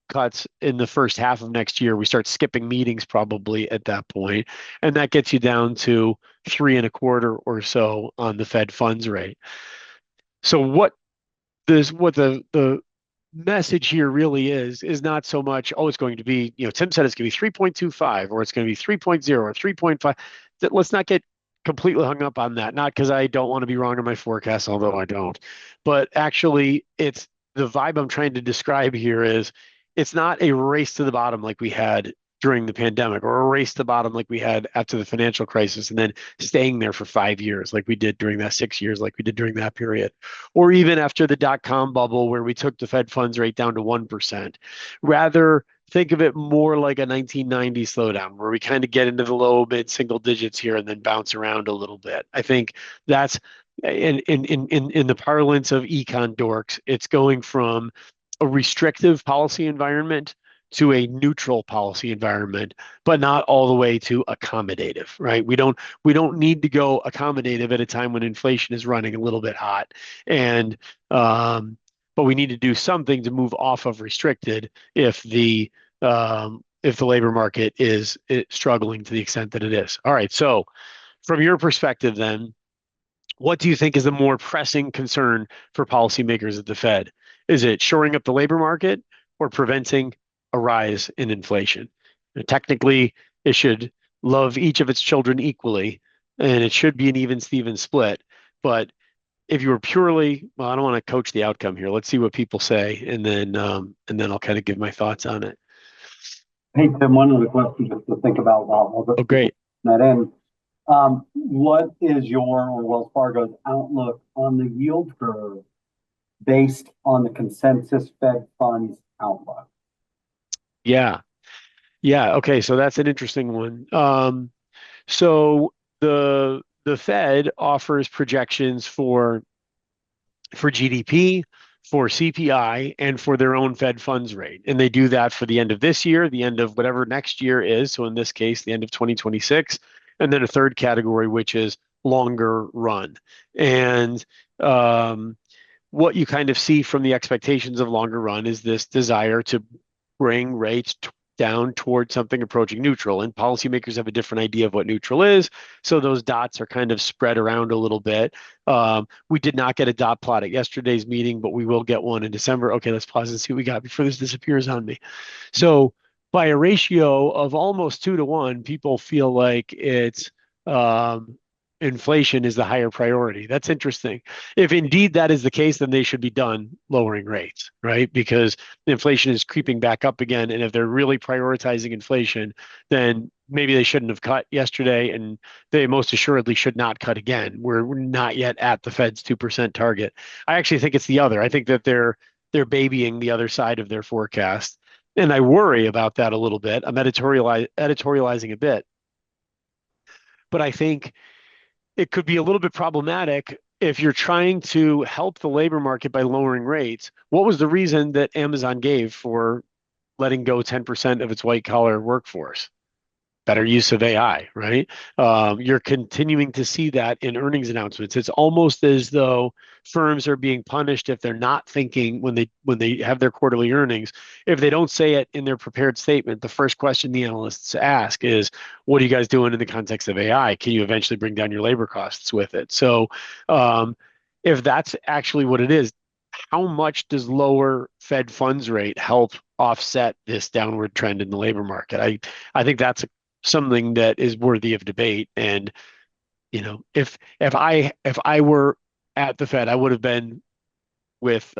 cuts in the first half of next year. We start skipping meetings probably at that point, and that gets you down to 3.25 or so on the Fed funds rate. So what the message here really is not so much, oh, it's going to be, Tim said it's going to be 3.25 or it's going to be 3.0 or 3.5. Let's not get completely hung up on that. Not because I don't want to be wrong in my forecast, although I don't, but actually it's the vibe I'm trying to describe here is it's not a race to the bottom like we had during the pandemic, or a race to the bottom like we had after the financial crisis and then staying there for 5 years like we did during that 6 years like we did during that period, or even after the dot-com bubble where we took the Fed funds rate down to 1%. Rather, think of it more like a 1990 slowdown where we kind of get into the low mid single digits here and then bounce around a little bit. I think that's in the parlance of econ dorks, it's going from a restrictive policy environment to a neutral policy environment, but not all the way to accommodative, right? We don't need to go accommodative at a time when inflation is running a little bit hot, and but we need to do something to move off of restricted if the labor market is struggling to the extent that it is. All right, so from your perspective, then, what do you think is the more pressing concern for policymakers at the Fed? Is it shoring up the labor market or preventing a rise in inflation? Technically, it should love each of its children equally, and it should be an even-Steven split. But if you were purely, well, I don't want to coach the outcome here. Let's see what people say, and then I'll kind of give my thoughts on it. Hey, Tim, one of the questions just to think about while Oh, great. that in. What is your or Wells Fargo's outlook on the yield curve based on the consensus Fed funds outlook? Yeah. Okay. So that's an interesting one. So the Fed offers projections for GDP, for CPI, and for their own Fed funds rate, and they do that for the end of this year, the end of whatever next year is. So in this case, the end of 2026, and then a third category, which is longer run. And what you kind of see from the expectations of longer run is this desire to bring rates down towards something approaching neutral. And policymakers have a different idea of what neutral is. So those dots are kind of spread around a little bit. We did not get a dot plot at yesterday's meeting, but we will get one in December. Okay, let's pause and see what we got before this disappears on me. So by a ratio of almost 2-to-1, people feel like it's inflation is the higher priority. That's interesting. If indeed that is the case, then they should be done lowering rates, right? Because inflation is creeping back up again. And if they're really prioritizing inflation, then maybe they shouldn't have cut yesterday, and they most assuredly should not cut again. We're not yet at the Fed's 2% target. I actually think it's the other. I think that they're babying the other side of their forecast. And I worry about that a little bit. I'm editorializing a bit. But I think it could be a little bit problematic if you're trying to help the labor market by lowering rates. What was the reason that Amazon gave for letting go 10% of its white collar workforce? Better use of AI, right? You're continuing to see that in earnings announcements. It's almost as though firms are being punished if they're not thinking when they have their quarterly earnings. If they don't say it in their prepared statement, the first question the analysts ask is, what are you guys doing in the context of AI? Can you eventually bring down your labor costs with it? So if that's actually what it is, how much does lower Fed funds rate help offset this downward trend in the labor market? I think that's something that is worthy of debate. And if I were at the Fed, I would have been with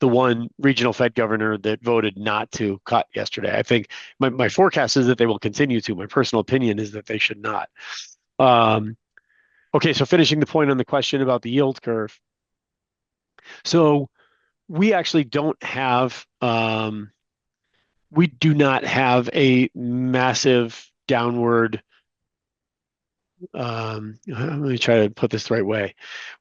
the one regional Fed governor that voted not to cut yesterday. I think my forecast is that they will continue to. My personal opinion is that they should not. Okay, so finishing the point on the question about the yield curve. So we actually don't have, we do not have a massive downward. Let me try to put this the right way.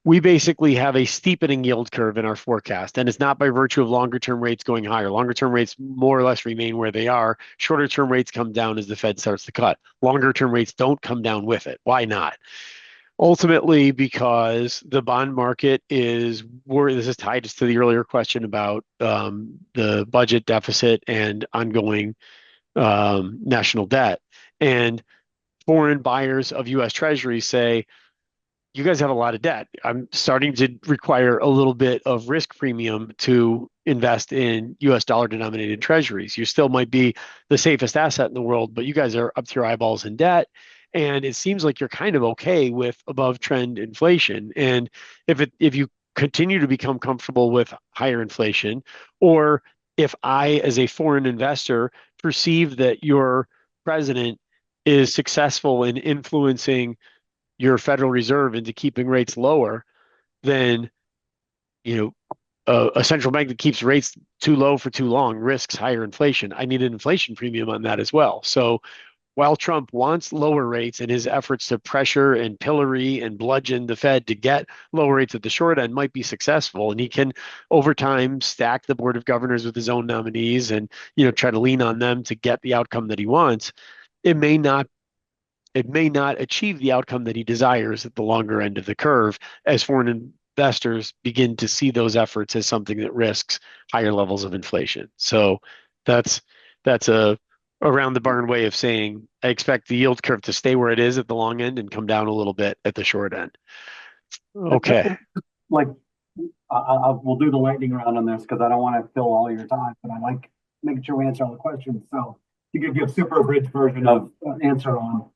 We basically have a steepening yield curve in our forecast, and it's not by virtue of longer term rates going higher. Longer term rates more or less remain where they are. Shorter term rates come down as the Fed starts to cut. Longer term rates don't come down with it. Why not? Ultimately, because the bond market is where this is tied to the earlier question about the budget deficit and ongoing national debt. And foreign buyers of US Treasuries say, you guys have a lot of debt. I'm starting to require a little bit of risk premium to invest in US dollar denominated treasuries. You still might be the safest asset in the world, but you guys are up to your eyeballs in debt. And it seems like you're kind of okay with above trend inflation. And if you continue to become comfortable with higher inflation, or if I, as a foreign investor, perceive that your president is successful in influencing your Federal Reserve into keeping rates lower, then a central bank that keeps rates too low for too long risks higher inflation. I need an inflation premium on that as well. So while Trump wants lower rates and his efforts to pressure and pillory and bludgeon the Fed to get lower rates at the short end might be successful, and he can over time stack the board of governors with his own nominees and try to lean on them to get the outcome that he wants, it may not achieve the outcome that he desires at the longer end of the curve as foreign investors begin to see those efforts as something that risks higher levels of inflation. So that's a around the barn way of saying I expect the yield curve to stay where it is at the long end and come down a little bit at the short end. Okay. Like, we'll do the lightning round on this because I don't want to fill all your time, but I like making sure we answer all the questions. So you could give super abridged version of answer on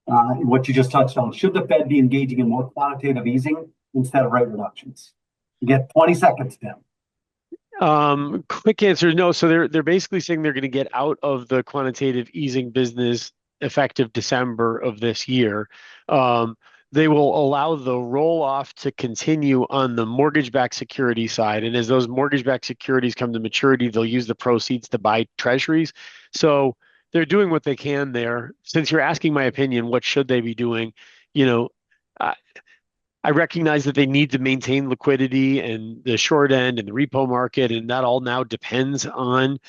what you just touched on. Should the Fed be engaging in more quantitative easing instead of rate reductions? You get 20 seconds, Tim. Quick answer, no. So they're basically saying they're going to get out of the quantitative easing business effective December of this year. They will allow the roll-off to continue on the mortgage-backed security side. And as those mortgage-backed securities come to maturity, they'll use the proceeds to buy treasuries. So they're doing what they can there. Since you're asking my opinion, what should they be doing? I recognize that they need to maintain liquidity and the short end and the repo market, and that all now depends on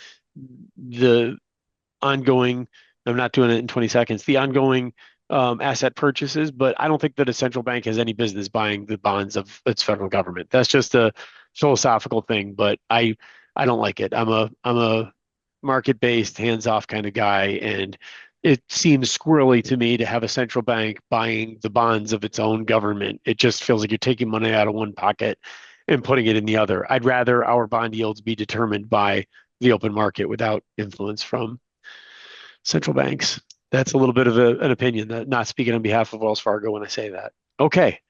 the ongoing, I'm not doing it in 20 seconds, the ongoing asset purchases, but I don't think that a central bank has any business buying the bonds of its federal government. That's just a philosophical thing, but I don't like it. I'm a market-based, hands-off kind of guy, and it seems squirrely to me to have a central bank buying the bonds of its own government. It just feels like you're taking money out of one pocket and putting it in the other. I'd rather our bond yields be determined by the open market without influence from central banks. That's a little bit of an opinion, not speaking on behalf of Wells Fargo when I say that. Okay.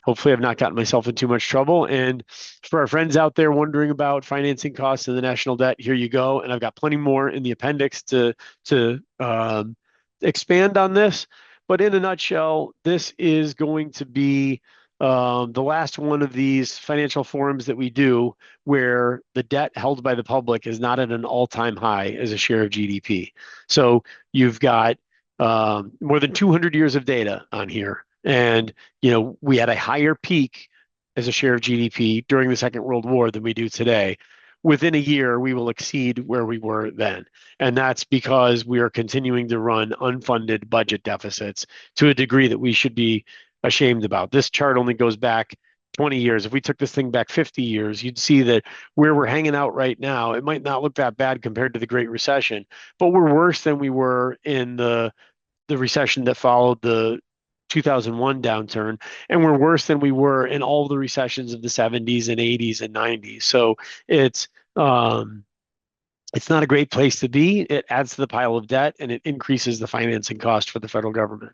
Hopefully I've not gotten myself in too much trouble. And for our friends out there wondering about financing costs and the national debt, here you go. And I've got plenty more in the appendix to expand on this. But in a nutshell, this is going to be the last one of these financial forums that we do where the debt held by the public is not at an all-time high as a share of GDP. So you've got more than 200 years of data on here. And, we had a higher peak as a share of GDP during the Second World War than we do today. Within a year, we will exceed where we were then. And that's because we are continuing to run unfunded budget deficits to a degree that we should be ashamed about. This chart only goes back 20 years. If we took this thing back 50 years, you'd see that where we're hanging out right now, it might not look that bad compared to the Great Recession, but we're worse than we were in the recession that followed the 2001 downturn, and we're worse than we were in all the recessions of the 70s and 80s and 90s. So it's not a great place to be. It adds to the pile of debt, and it increases the financing cost for the federal government.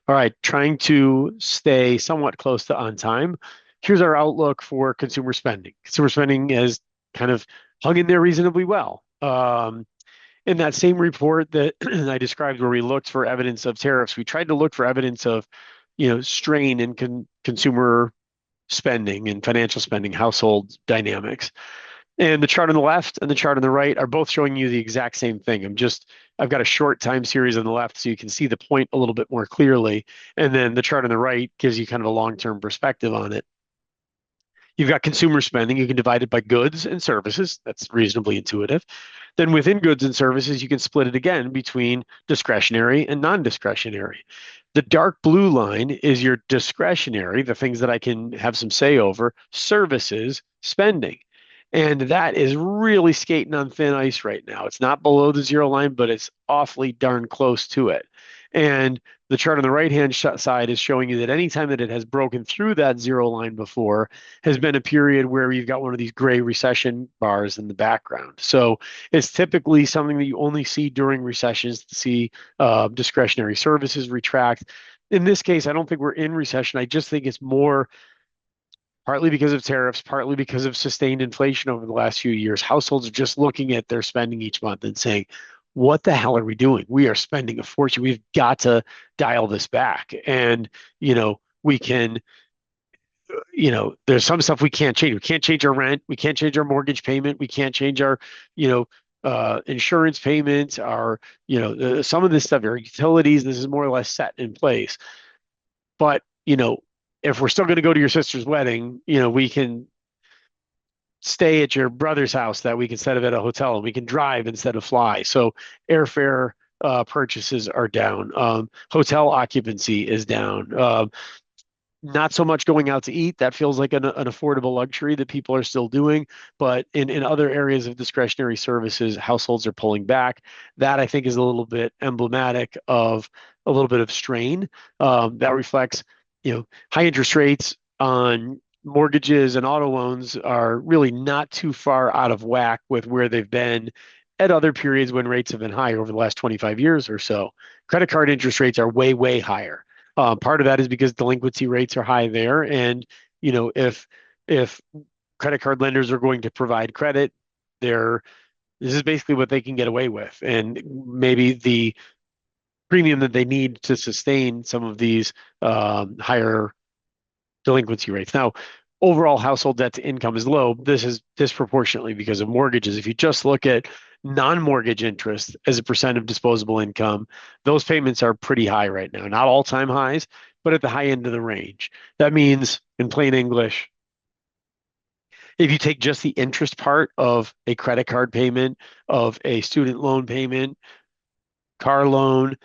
All right, trying to stay somewhat close to on time. here's our outlook for consumer spending. Consumer spending has kind of hung in there reasonably well. In that same report that I described where we looked for evidence of tariffs, we tried to look for evidence of, strain in consumer spending and financial spending, household dynamics. And the chart on the left and the chart on the right are both showing you the exact same thing. I've got a short time series on the left so you can see the point a little bit more clearly. And then the chart on the right gives you kind of a long-term perspective on it. You've got consumer spending. You can divide it by goods and services. That's reasonably intuitive. Then within goods and services, you can split it again between discretionary and non-discretionary. The dark blue line is your discretionary, the things that I can have some say over, services spending. And that is really skating on thin ice right now. It's not below the zero line, but it's awfully darn close to it. And the chart on the right-hand side is showing you that anytime that it has broken through that zero line before has been a period where you've got one of these gray recession bars in the background. So it's typically something that you only see during recessions to see discretionary services retract. In this case, I don't think we're in recession. I just think it's more partly because of tariffs, partly because of sustained inflation over the last few years. Households are just looking at their spending each month and saying, what the hell are we doing? We are spending a fortune. We've got to dial this back. And, we can, there's some stuff we can't change. We can't change our rent. We can't change our mortgage payment. We can't change our, insurance payments, our, some of this stuff, our utilities, this is more or less set in place. But, if we're still going to go to your sister's wedding, we can stay at your brother's house that week instead of at a hotel, and we can drive instead of fly. So airfare purchases are down. Hotel occupancy is down. Not so much going out to eat. That feels like an affordable luxury that people are still doing. But in other areas of discretionary services, households are pulling back. That I think is a little bit emblematic of a little bit of strain. That reflects, high interest rates on mortgages and auto loans are really not too far out of whack with where they've been at other periods when rates have been high over the last 25 years or so. Credit card interest rates are way, way higher. Part of that is because delinquency rates are high there. And, if credit card lenders are going to provide credit, this is basically what they can get away with. And maybe the premium that they need to sustain some of these higher delinquency rates. Now, overall household debt to income is low. This is disproportionately because of mortgages. If you just look at non-mortgage interest as a percent of disposable income, those payments are pretty high right now. Not all-time highs, but at the high end of the range. That means, in plain English, if you take just the interest part of a credit card payment, of a student loan payment, car loan,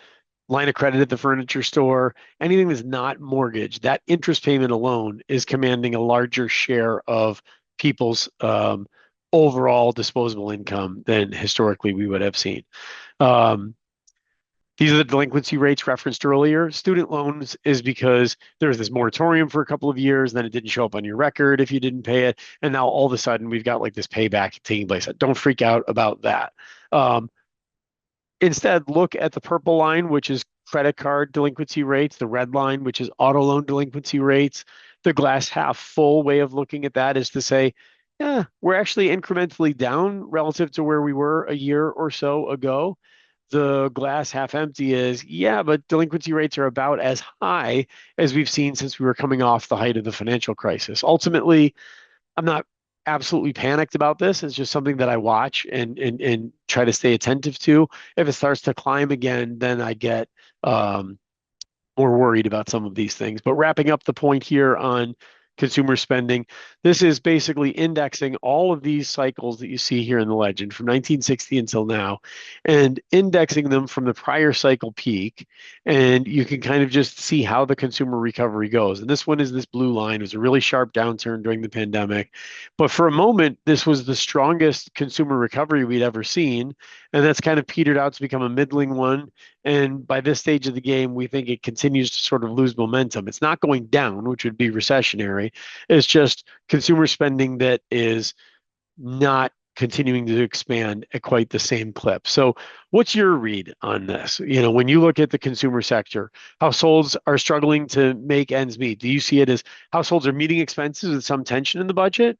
line of credit at the furniture store, anything that's not mortgage, that interest payment alone is commanding a larger share of people's overall disposable income than historically we would have seen. These are the delinquency rates referenced earlier. Student loans is because there was this moratorium for a couple of years, then it didn't show up on your record if you didn't pay it, and now all of a sudden we've got like this payback taking place. Don't freak out about that. Instead, look at the purple line, which is credit card delinquency rates, the red line, which is auto loan delinquency rates. The glass half full way of looking at that is to say, yeah, we're actually incrementally down relative to where we were a year or so ago. The glass half empty is, yeah, but delinquency rates are about as high as we've seen since we were coming off the height of the financial crisis. Ultimately, I'm not absolutely panicked about this. It's just something that I watch and try to stay attentive to. If it starts to climb again, then I get more worried about some of these things. But wrapping up the point here on consumer spending, this is basically indexing all of these cycles that you see here in the legend from 1960 until now and indexing them from the prior cycle peak. And you can kind of just see how the consumer recovery goes. And this one is this blue line. It was a really sharp downturn during the pandemic. But for a moment, this was the strongest consumer recovery we'd ever seen. And that's kind of petered out to become a middling one. And by this stage of the game, we think it continues to sort of lose momentum. It's not going down, which would be recessionary. It's just consumer spending that is not continuing to expand at quite the same clip. So what's your read on this? When you look at the consumer sector, households are struggling to make ends meet. Do you see it as households are meeting expenses with some tension in the budget?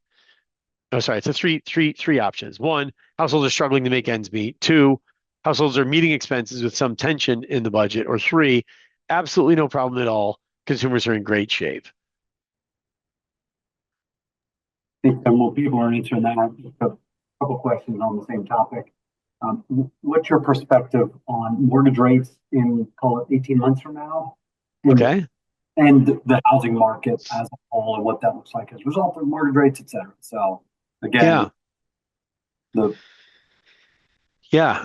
Oh, sorry, it's a three options. One, households are struggling to make ends meet. Two, households are meeting expenses with some tension in the budget. Or three, absolutely no problem at all. Consumers are in great shape. I think some more people are answering that. Just a couple questions on the same topic. What's your perspective on mortgage rates in, call it 18 months from now? Okay. And the housing market as a whole and what that looks like as a result of mortgage rates, et cetera. So again, Yeah.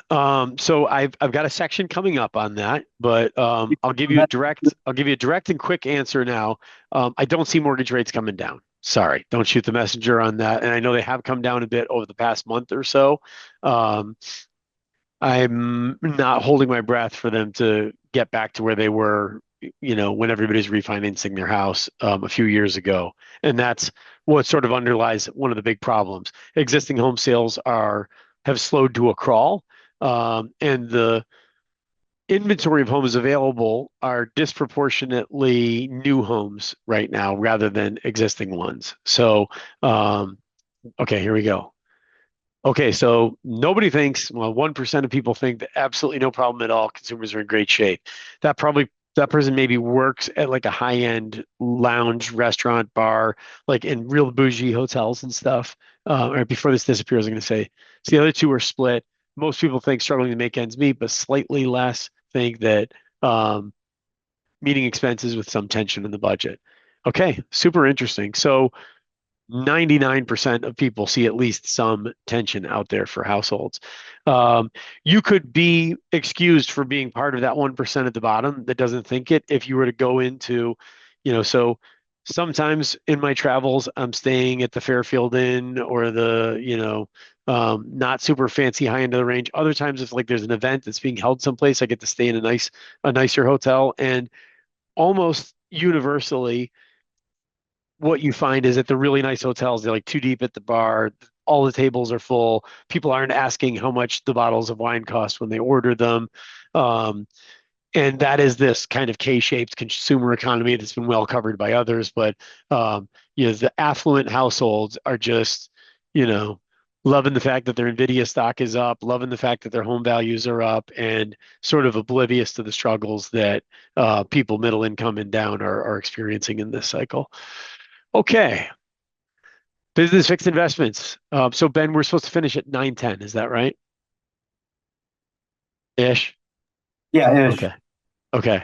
So I've got a section coming up on that, but I'll give you a direct and quick answer now. I don't see mortgage rates coming down. Sorry, don't shoot the messenger on that. And I know they have come down a bit over the past month or so. I'm not holding my breath for them to get back to where they were, when everybody's refinancing their house a few years ago. And that's what sort of underlies one of the big problems. Existing home sales have slowed to a crawl, and the inventory of homes available are disproportionately new homes right now rather than existing ones. So, okay, here we go. Okay, so nobody thinks, well, 1% of people think that absolutely no problem at all. Consumers are in great shape. That person maybe works at like a high-end lounge, restaurant, bar, like in real bougie hotels and stuff. Or before this disappears, I'm going to say, so the other two are split. Most people think struggling to make ends meet, but slightly less think that meeting expenses with some tension in the budget. Okay, super interesting. So 99% of people see at least some tension out there for households. You could be excused for being part of that 1% at the bottom that doesn't think it if you were to go into, so sometimes in my travels, I'm staying at the Fairfield Inn or the, not super fancy high end of the range. Other times, if like there's an event that's being held someplace, I get to stay in a nicer hotel. And almost universally, what you find is at the really nice hotels, they're like too deep at the bar. All the tables are full. People aren't asking how much the bottles of wine cost when they order them. And that is this kind of K-shaped consumer economy that's been well covered by others. But, the affluent households are just, loving the fact that their Nvidia stock is up, loving the fact that their home values are up, and sort of oblivious to the struggles that people middle income and down are experiencing in this cycle. Okay. Business fixed investments. So Ben, we're supposed to finish at 9:10. Is that right? Ish. yeah, Okay. Okay.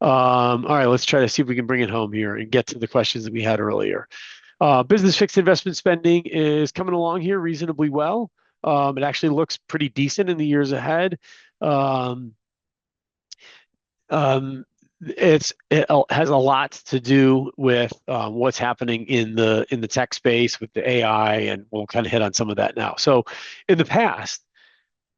All right. Let's try to see if we can bring it home here and get to the questions that we had earlier. Business fixed investment spending is coming along here reasonably well. It actually looks pretty decent in the years ahead. It has a lot to do with what's happening in the tech space with the AI, and we'll kind of hit on some of that now. So, in the past,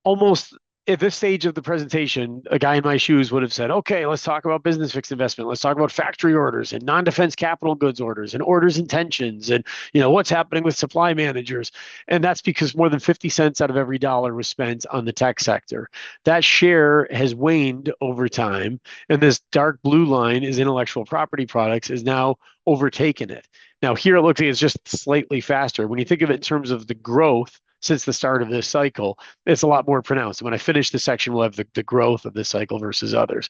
almost at this stage of the presentation, a guy in my shoes would have said, okay, let's talk about business fixed investment. Let's talk about factory orders and non-defense capital goods orders and orders intentions and what's happening with supply managers. And that's because more than 50 cents out of every dollar was spent on the tech sector. That share has waned over time, and this dark blue line is intellectual property products is now overtaken it. Now here it looks like it's just slightly faster. When you think of it in terms of the growth since the start of this cycle, it's a lot more pronounced. And when I finish this section, we'll have the growth of this cycle versus others.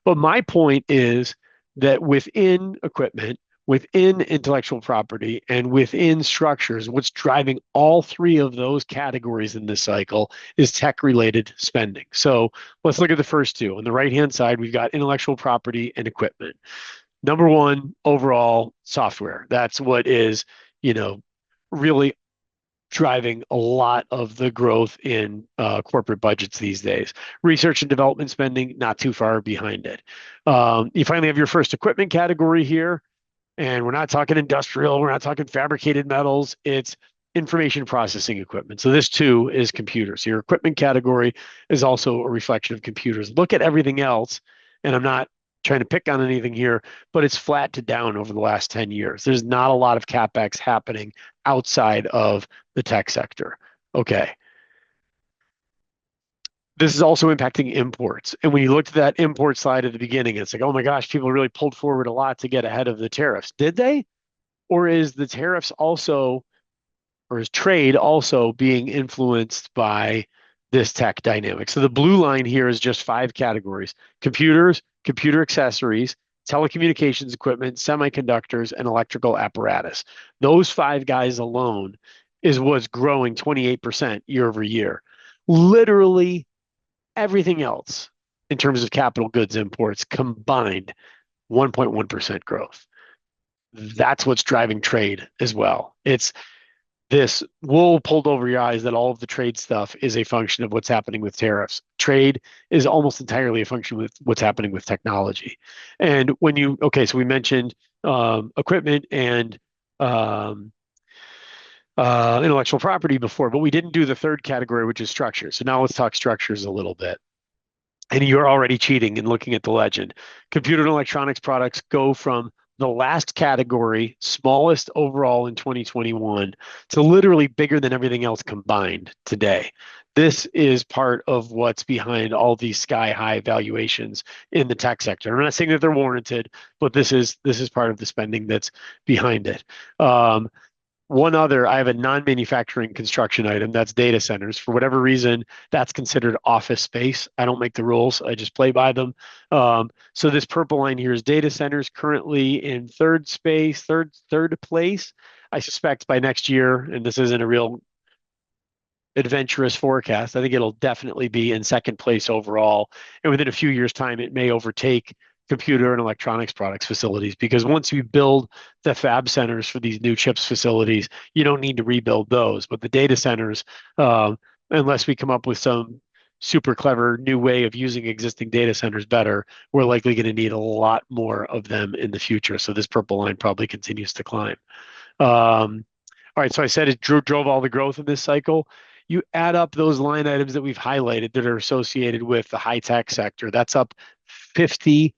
But my point is that within equipment, within intellectual property, and within structures, what's driving all three of those categories in this cycle is tech-related spending. So let's look at the first two. On the right-hand side, we've got intellectual property and equipment. Number one, overall software. That's what is, really driving a lot of the growth in corporate budgets these days. Research and development spending, not too far behind it. You finally have your first equipment category here, and we're not talking industrial, we're not talking fabricated metals, it's information processing equipment. So this too is computers. Your equipment category is also a reflection of computers. Look at everything else, and I'm not trying to pick on anything here, but it's flat to down over the last 10 years. There's not a lot of CapEx happening outside of the tech sector. Okay. This is also impacting imports. And when you looked at that import slide at the beginning, it's like, oh my gosh, people really pulled forward a lot to get ahead of the tariffs. Did they? Or is the tariffs also, or is trade also being influenced by this tech dynamic? So the blue line here is just 5 categories: computers, computer accessories, telecommunications equipment, semiconductors, and electrical apparatus. Those 5 guys alone is what's growing 28% year over year. Literally everything else in terms of capital goods imports combined 1.1% growth. That's what's driving trade as well. It's this wool pulled over your eyes that all of the trade stuff is a function of what's happening with tariffs. Trade is almost entirely a function with what's happening with technology. And when you, okay, so we mentioned equipment and intellectual property before, but we didn't do the third category, which is structure. So now let's talk structures a little bit. And you're already cheating and looking at the legend. Computer and electronics products go from the last category, smallest overall in 2021, to literally bigger than everything else combined today. This is part of what's behind all these sky high valuations in the tech sector. I'm not saying that they're warranted, but this is part of the spending that's behind it. One other, I have a non-manufacturing construction item, that's data centers. For whatever reason, that's considered office space. I don't make the rules, I just play by them. So this purple line here is data centers, currently in third place. I suspect by next year, and this isn't a real adventurous forecast, I think it'll definitely be in second place overall. And within a few years' time, it may overtake computer and electronics products facilities, because once you build the fab centers for these new chips facilities, you don't need to rebuild those. But the data centers, unless we come up with some super clever new way of using existing data centers better, we're likely going to need a lot more of them in the future. So this purple line probably continues to climb. All right, so I said it drove all the growth in this cycle. You add up those line items that we've highlighted that are associated with the high tech sector, that's up 50%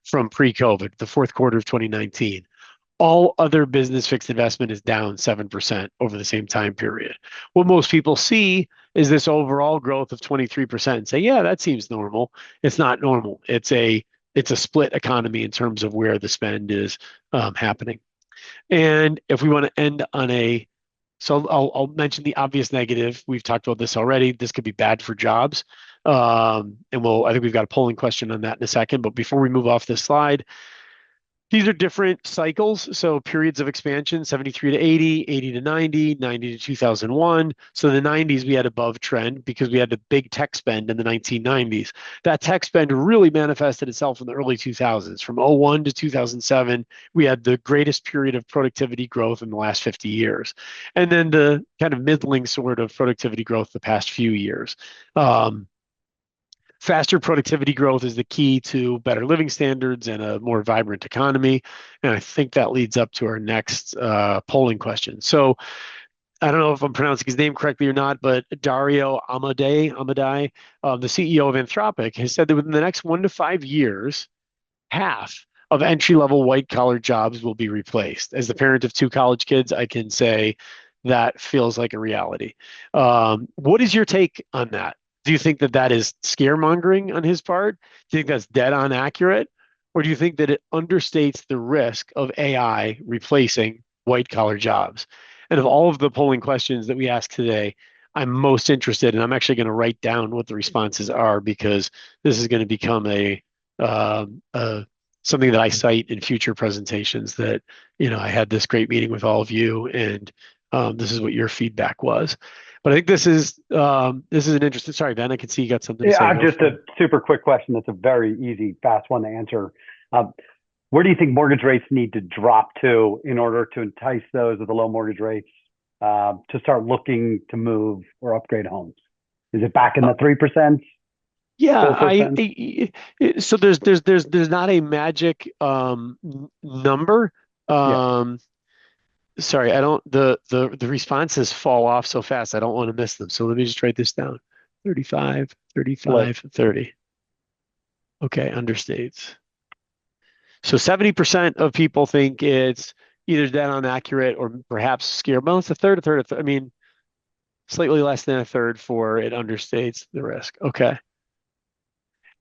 from pre-COVID, the fourth quarter of 2019. All other business fixed investment is down 7% over the same time period. What most people see is this overall growth of 23% and say, yeah, that seems normal. It's not normal. It's a split economy in terms of where the spend is happening. And if we want to end on so I'll mention the obvious negative. We've talked about this already. This could be bad for jobs. And I think we've got a polling question on that in a second. But before we move off this slide, these are different cycles. So periods of expansion, 73 to 80, 80 to 90, 90 to 2001. So in the 90s, we had above trend because we had the big tech spend in the 1990s. That tech spend really manifested itself in the early 2000s. From 01 to 2007, we had the greatest period of productivity growth in the last 50 years. And then the kind of middling sort of productivity growth the past few years. Faster productivity growth is the key to better living standards and a more vibrant economy. And I think that leads up to our next polling question. So I don't know if I'm pronouncing his name correctly or not, but Dario Amodei, the CEO of Anthropic, has said that within the next 1 to 5 years, half of entry-level white-collar jobs will be replaced. As the parent of 2 college kids, I can say that feels like a reality. What is your take on that? Do you think that that is scaremongering on his part? Do you think that's dead on accurate? Or do you think that it understates the risk of AI replacing white collar jobs? And of all of the polling questions that we asked today, I'm most interested, and I'm actually going to write down what the responses are, because this is going to become something that I cite in future presentations, that, I had this great meeting with all of you, and this is what your feedback was. But I think this is an interesting. Sorry, Ben, I can see you got something to say. Yeah, just a super quick question. That's a very easy, fast one to answer. Where do you think mortgage rates need to drop to in order to entice those with the low mortgage rates to start looking to move or upgrade homes? Is it back in the 3%? Yeah, so there's not a magic number. Yeah. Sorry, I don't, the responses fall off so fast, I don't want to miss them. So let me just write this down. 35, 35, 30. Okay, understates. So 70% of people think it's either dead on accurate or perhaps scared. Well, it's a third. I mean, slightly less than a third for it understates the risk. Okay.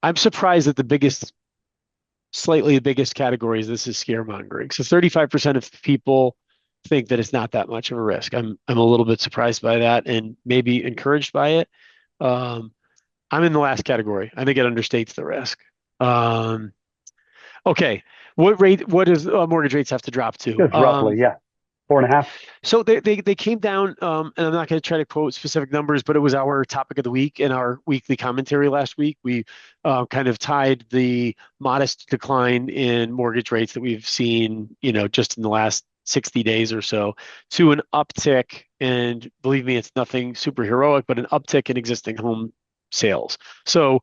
I'm surprised that slightly the biggest categories, this is scaremongering. So 35% of people think that it's not that much of a risk. I'm a little bit surprised by that and maybe encouraged by it. I'm in the last category. I think it understates the risk. Okay. What does mortgage rates have to drop to? Just roughly, yeah. 4.5. So they came down, and I'm not going to try to quote specific numbers, but it was our topic of the week in our weekly commentary last week. We kind of tied the modest decline in mortgage rates that we've seen, just in the last 60 days or so, to an uptick. And believe me, it's nothing super heroic, but an uptick in existing home sales. So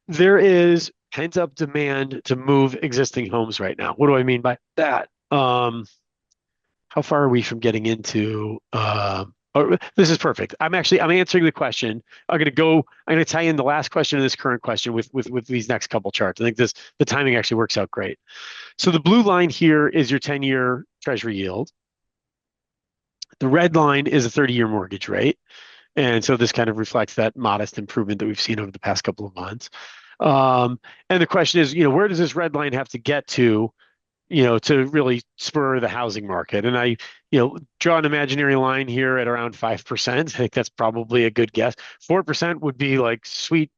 there is pent-up demand to move existing homes right now. What do I mean by that? How far are we from getting into this is perfect. I'm answering the question. I'm going to tie in the last question to this current question with these next couple charts. I think the timing actually works out great. So the blue line here is your 10-year treasury yield. The red line is a 30-year mortgage rate. And so this kind of reflects that modest improvement that we've seen over the past couple of months. And the question is, where does this red line have to get to really spur the housing market? And I, draw an imaginary line here at around 5%. I think that's probably a good guess. 4% would be like sweet,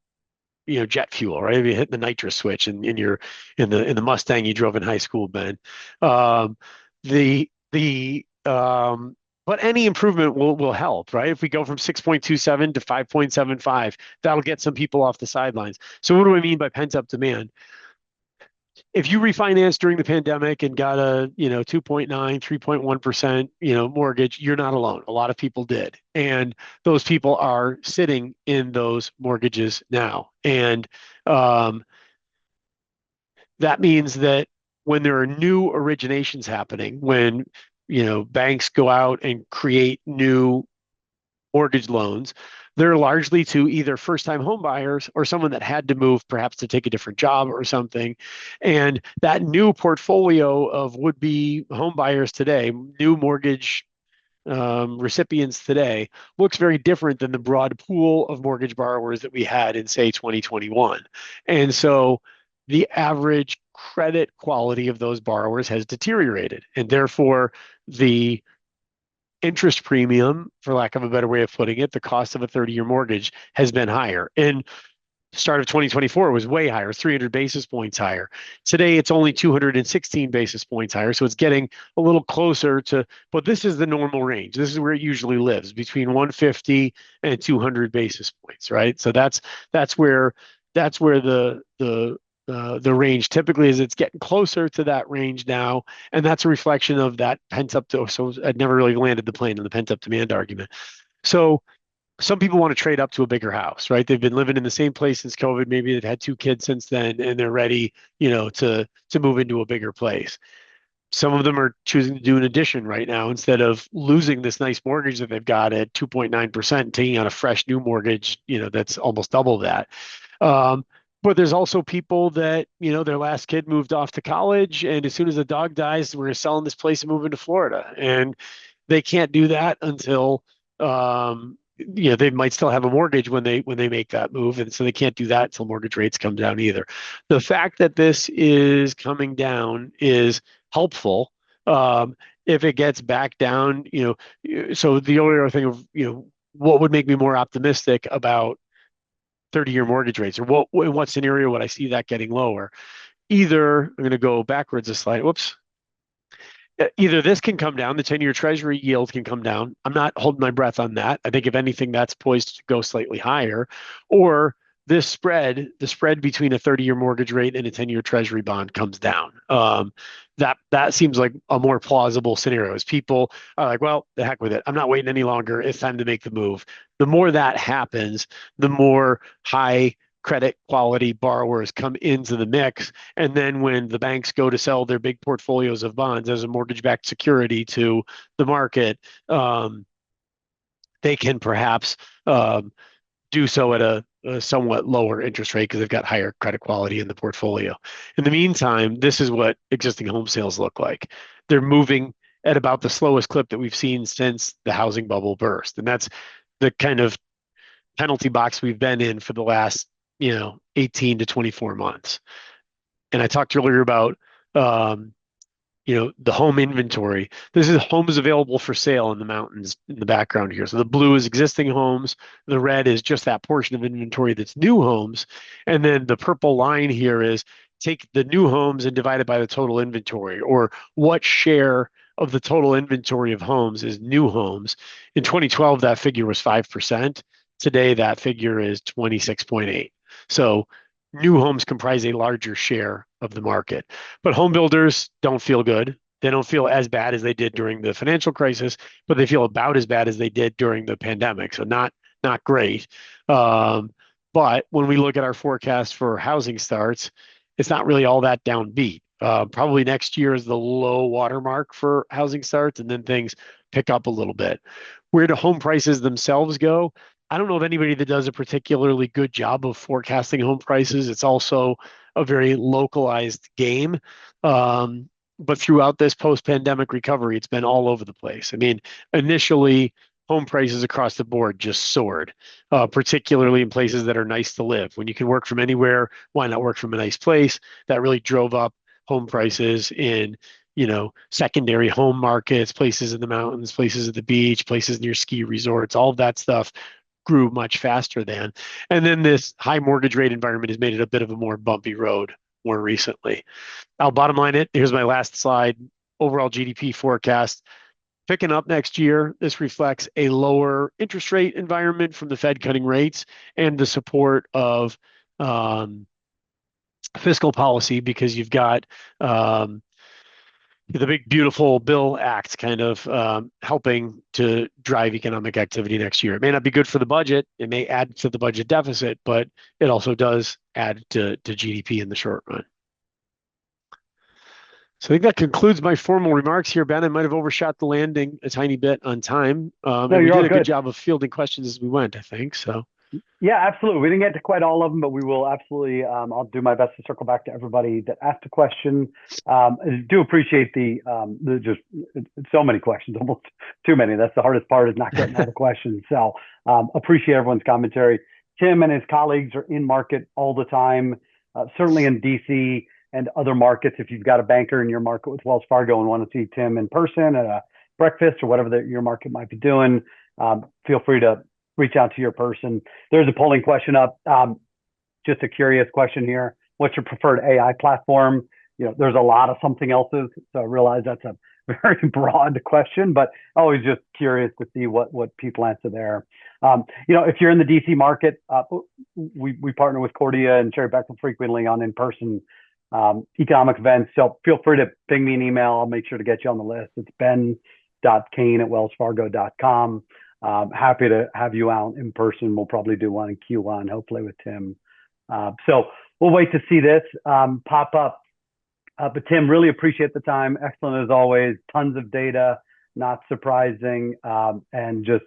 jet fuel, right? If you hit the nitrous switch in the Mustang you drove in high school, Ben. But any improvement will help, right? If we go from 6.27 to 5.75, that'll get some people off the sidelines. So what do I mean by pent-up demand? If you refinanced during the pandemic and got a 2.9, 3.1% mortgage, you're not alone. A lot of people did, and those people are sitting in those mortgages now. And that means that when there are new originations happening, when banks go out and create new mortgage loans, they're largely to either first-time home buyers or someone that had to move perhaps to take a different job or something. And that new portfolio of would-be home buyers today, new mortgage recipients today, looks very different than the broad pool of mortgage borrowers that we had in, say, 2021. And so the average credit quality of those borrowers has deteriorated. And therefore, the interest premium, for lack of a better way of putting it, the cost of a 30-year mortgage has been higher. And start of 2024 was way higher, 300 basis points higher. Today, it's only 216 basis points higher. So it's getting a little closer to, but this is the normal range. This is where it usually lives, between 150 and 200 basis points, right? So that's where the range typically is. It's getting closer to that range now, and that's a reflection of that pent-up. So I'd never really landed the plane on the pent-up demand argument. So some people want to trade up to a bigger house, right? They've been living in the same place since COVID. Maybe they've had 2 kids since then, and they're ready, to move into a bigger place. Some of them are choosing to do an addition right now instead of losing this nice mortgage that they've got at 2.9%, taking on a fresh new mortgage, that's almost double that. But there's also people that, their last kid moved off to college, and as soon as the dog dies, we're selling this place and moving to Florida. And they can't do that until, they might still have a mortgage when they make that move. And so they can't do that until mortgage rates come down either. The fact that this is coming down is helpful. If it gets back down, so the only other thing of, what would make me more optimistic about 30-year mortgage rates, or in what scenario would I see that getting lower? Either, I'm going to go backwards a slide. Whoops. Either this can come down, the 10-year treasury yield can come down. I'm not holding my breath on that. I think if anything, that's poised to go slightly higher. Or the spread between a 30-year mortgage rate and a 10-year treasury bond comes down. That seems like a more plausible scenario, as people are like, well, the heck with it. I'm not waiting any longer. It's time to make the move. The more that happens, the more high credit quality borrowers come into the mix. And then when the banks go to sell their big portfolios of bonds as a mortgage-backed security to the market, they can perhaps do so at a somewhat lower interest rate because they've got higher credit quality in the portfolio. In the meantime, this is what existing home sales look like. They're moving at about the slowest clip that we've seen since the housing bubble burst. And that's the kind of penalty box we've been in for the last, 18 to 24 months. And I talked earlier about, the home inventory. This is homes available for sale in the mountains in the background here. So the blue is existing homes. The red is just that portion of inventory that's new homes. And then the purple line here is take the new homes and divide it by the total inventory, or what share of the total inventory of homes is new homes. In 2012, that figure was 5%. Today, that figure is 26.8. So new homes comprise a larger share of the market. But home builders don't feel good. They don't feel as bad as they did during the financial crisis, but they feel about as bad as they did during the pandemic. So not great. But when we look at our forecast for housing starts, it's not really all that downbeat. Probably next year is the low watermark for housing starts, and then things pick up a little bit. Where do home prices themselves go? I don't know of anybody that does a particularly good job of forecasting home prices. It's also a very localized game. But throughout this post-pandemic recovery, it's been all over the place. I mean, initially, home prices across the board just soared, particularly in places that are nice to live. When you can work from anywhere, why not work from a nice place? That really drove up home prices in, secondary home markets, places in the mountains, places at the beach, places near ski resorts, all of that stuff grew much faster than. And then this high mortgage rate environment has made it a bit of a more bumpy road more recently. I'll bottom line it. Here's my last slide. Overall GDP forecast picking up next year. This reflects a lower interest rate environment from the Fed cutting rates and the support of fiscal policy, because you've got the big beautiful bill act kind of helping to drive economic activity next year. It may not be good for the budget. It may add to the budget deficit, but it also does add to GDP in the short run. So I think that concludes my formal remarks here, Ben. I might have overshot the landing a tiny bit on time. No, we you're did all a good good. job of fielding questions as we went, I think. So Yeah, absolutely. We didn't get to quite all of them, but we will absolutely. I'll do my best to circle back to everybody that asked a question. I do appreciate the just so many questions, almost too many. That's the hardest part, is not getting all the questions. So appreciate everyone's commentary. Tim and his colleagues are in market all the time, certainly in DC and other markets. If you've got a banker in your market with Wells Fargo and want to see Tim in person at a breakfast or whatever your market might be doing, feel free to reach out to your person. There's a polling question up. Just a curious question here. What's your preferred AI platform? There's a lot of something else's, so I realize that's a very broad question, but always just curious to see what people answer there. If you're in the DC market, we partner with Cordia and Sherry Beckman frequently on in-person economic events. So feel free to ping me an email. I'll make sure to get you on the list. It's ben.kane@wellsfargo.com. Happy to have you out in person. We'll probably do one in Q1, hopefully with Tim. So we'll wait to see this pop up. But Tim, really appreciate the time. Excellent as always. Tons of data, not surprising, and just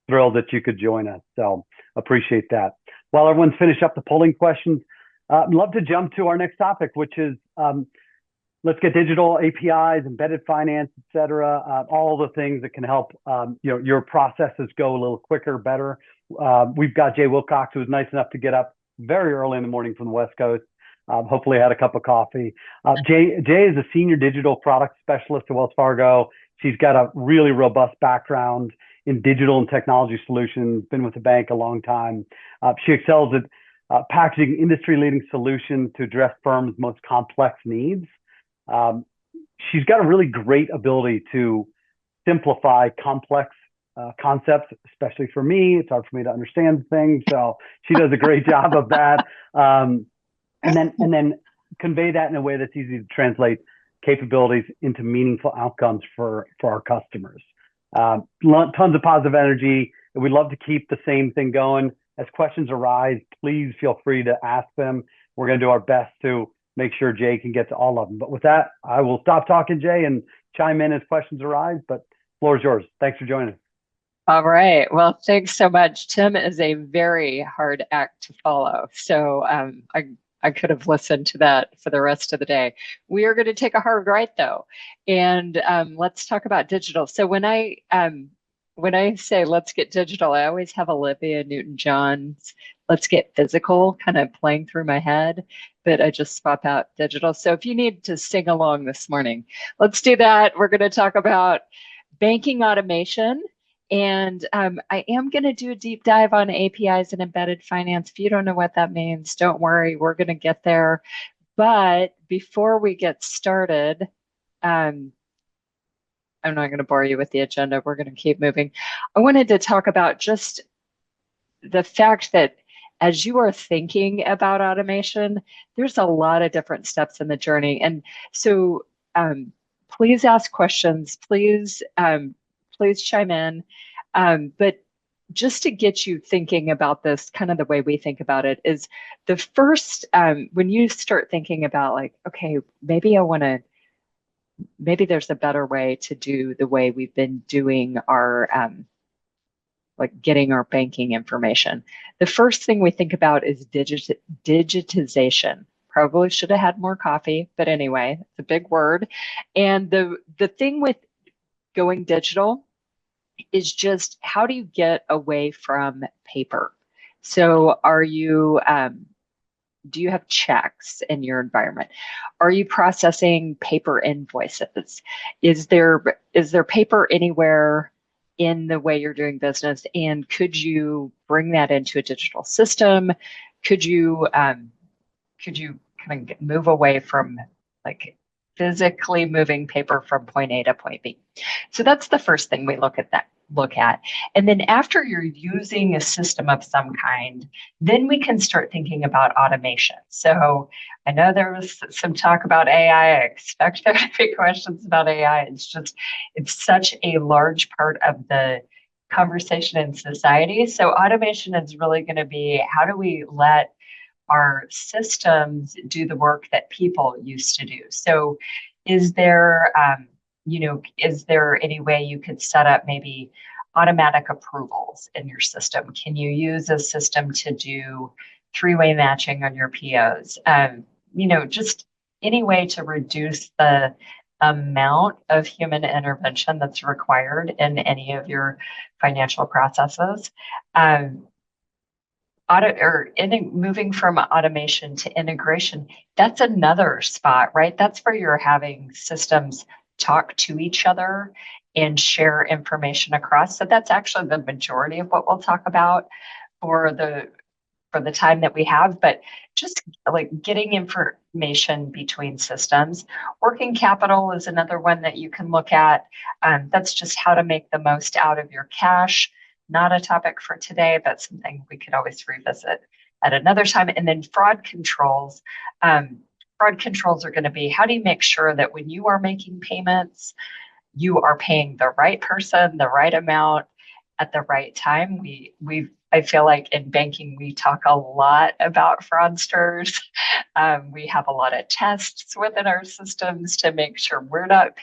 thrilled that you could join us. So appreciate that. While everyone's finished up the polling questions, I'd love to jump to our next topic, which is let's get digital APIs, embedded finance, et cetera, all the things that can help your processes go a little quicker, better. We've got Jay Wilcox, who was nice enough to get up very early in the morning from the West Coast. Hopefully had a cup of coffee. Jay is a senior digital product specialist at Wells Fargo. She's got a really robust background in digital and technology solutions, been with the bank a long time. She excels at packaging industry-leading solutions to address firms' most complex needs. She's got a really great ability to simplify complex concepts, especially for me. It's hard for me to understand things, so she does a great job of that. And then convey that in a way that's easy to translate capabilities into meaningful outcomes for our customers. Tons of positive energy, and we'd love to keep the same thing going. As questions arise, please feel free to ask them. We're going to do our best to make sure Jay can get to all of them. But with that, I will stop talking, Jay, and chime in as questions arise. But floor is yours. Thanks for joining us. All right. Well, thanks so much. Tim is a very hard act to follow. So I could have listened to that for the rest of the day. We are going to take a hard right, though. And let's talk about digital. So when I when I say let's get digital, I always have Olivia Newton-John's "Let's Get Physical" kind of playing through my head, but I just swap out digital. So if you need to sing along this morning, let's do that. We're going to talk about banking automation. And I am going to do a deep dive on APIs and embedded finance. If you don't know what that means, don't worry, we're going to get there. But before we get started, I'm not going to bore you with the agenda. We're going to keep moving. I wanted to talk about just the fact that as you are thinking about automation, there's a lot of different steps in the journey. And so please ask questions. Please chime in. But just to get you thinking about this, kind of the way we think about it is the first, when you start thinking about like, okay, maybe there's a better way to do the way we've been doing our, like getting our banking information. The first thing we think about is digitization. Probably should have had more coffee, but anyway, it's a big word. And the thing with going digital is just how do you get away from paper? So do you have checks in your environment? Are you processing paper invoices? Is there paper anywhere in the way you're doing business? And could you bring that into a digital system? Could you kind of move away from like physically moving paper from point A to point B? So that's the first thing we look at. And then after you're using a system of some kind, then we can start thinking about automation. So I know there was some talk about AI. I expect there to be questions about AI. It's such a large part of the conversation in society. So automation is really going to be, how do we let our systems do the work that people used to do? So is there any way you could set up maybe automatic approvals in your system? Can you use a system to do three-way matching on your POs? Just any way to reduce the amount of human intervention that's required in any of your financial processes. Moving from automation to integration, that's another spot, right? That's where you're having systems talk to each other and share information across. So that's actually the majority of what we'll talk about for the time that we have, but just like getting information between systems. Working capital is another one that you can look at. That's just how to make the most out of your cash. Not a topic for today, but something we could always revisit at another time. And then fraud controls. Fraud controls are going to be, how do you make sure that when you are making payments, you are paying the right person, the right amount at the right time? I feel like in banking, we talk a lot about fraudsters. We have a lot of tests within our systems to make sure we're not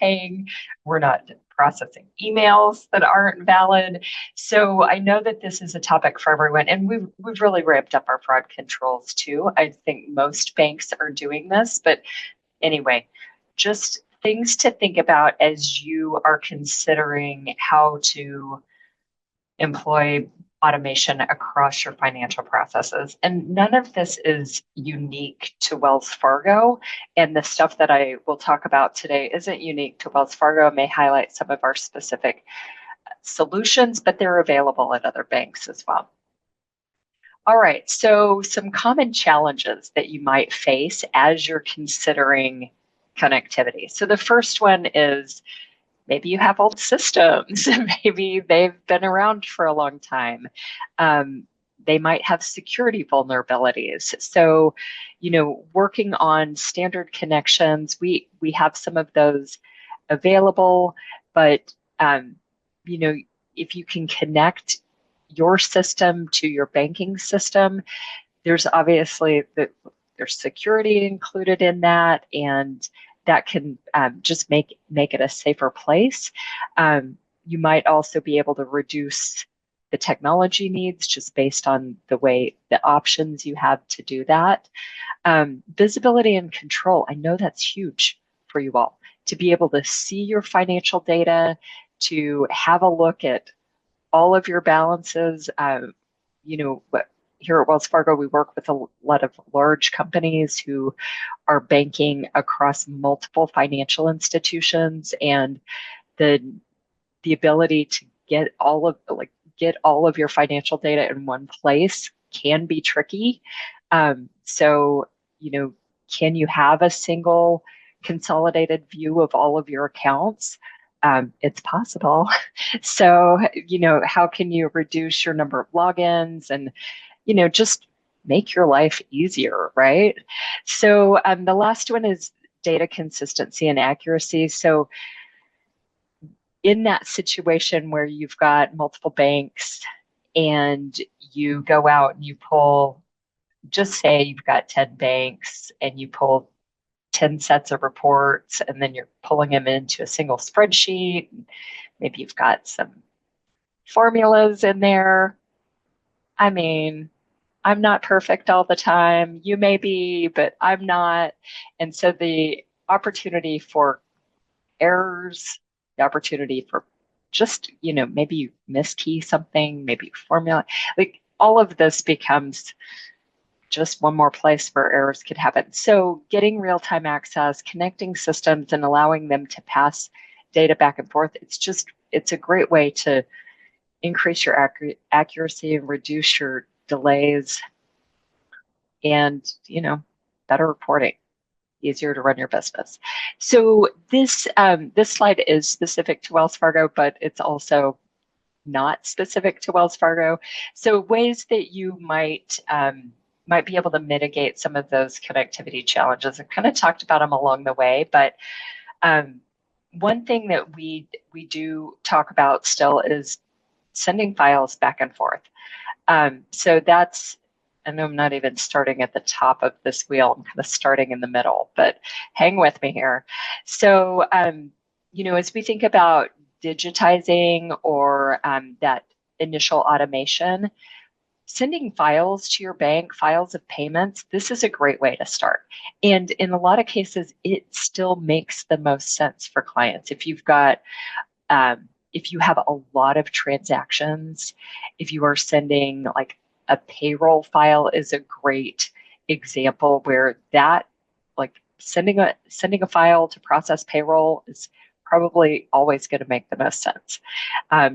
processing emails that aren't valid. So I know that this is a topic for everyone, and we've really ramped up our fraud controls too. I think most banks are doing this, but anyway, just things to think about as you are considering how to employ automation across your financial processes. And none of this is unique to Wells Fargo. And the stuff that I will talk about today isn't unique to Wells Fargo. It may highlight some of our specific solutions, but they're available at other banks as well. All right, so some common challenges that you might face as you're considering connectivity. So the first one is, maybe you have old systems, maybe they've been around for a long time. They might have security vulnerabilities. So, working on standard connections, we have some of those available, but, if you can connect your system to your banking system, there's obviously there's security included in that, and that can just make it a safer place. You might also be able to reduce the technology needs just based on the options you have to do that. Visibility and control, I know that's huge for you all, to be able to see your financial data, to have a look at all of your balances. Here at Wells Fargo, we work with a lot of large companies who are banking across multiple financial institutions, and the ability to get all of your financial data in one place can be tricky. So, can you have a single consolidated view of all of your accounts? It's possible. So, how can you reduce your number of logins and, just make your life easier, right? So the last one is data consistency and accuracy. So in that situation where you've got multiple banks and you go out and you pull, just say you've got 10 banks and you pull 10 sets of reports, and then you're pulling them into a single spreadsheet. Maybe you've got some formulas in there. I mean, I'm not perfect all the time. You may be, but I'm not. And so the opportunity for errors, the opportunity for just, maybe you miskey something, maybe formula, like all of this becomes just one more place where errors could happen. So getting real-time access, connecting systems and allowing them to pass data back and forth, it's a great way to increase your accuracy and reduce your delays and, better reporting, easier to run your business. So this slide is specific to Wells Fargo, but it's also not specific to Wells Fargo. So ways that you might be able to mitigate some of those connectivity challenges. I've kind of talked about them along the way, but one thing that we do talk about still is sending files back and forth. So that's, I know I'm not even starting at the top of this wheel, I'm kind of starting in the middle, but hang with me here. So, as we think about digitizing or that initial automation, sending files to your bank, files of payments, this is a great way to start. And in a lot of cases, it still makes the most sense for clients. If you've got, if you have a lot of transactions, if you are sending like a payroll file is a great example where that, like sending a file to process payroll is probably always going to make the most sense,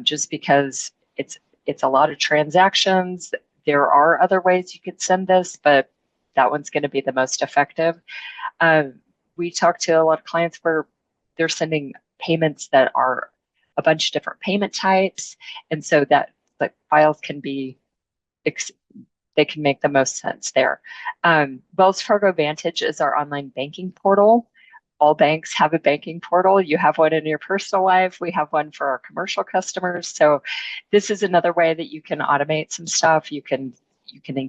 just because it's a lot of transactions. There are other ways you could send this, but that one's going to be the most effective. We talk to a lot of clients where they're sending payments that are a bunch of different payment types, and so that the files can be they can make the most sense there. Wells Fargo Vantage is our online banking portal. All banks have a banking portal. You have one in your personal life. We have one for our commercial customers. So this is another way that you can automate some stuff. You can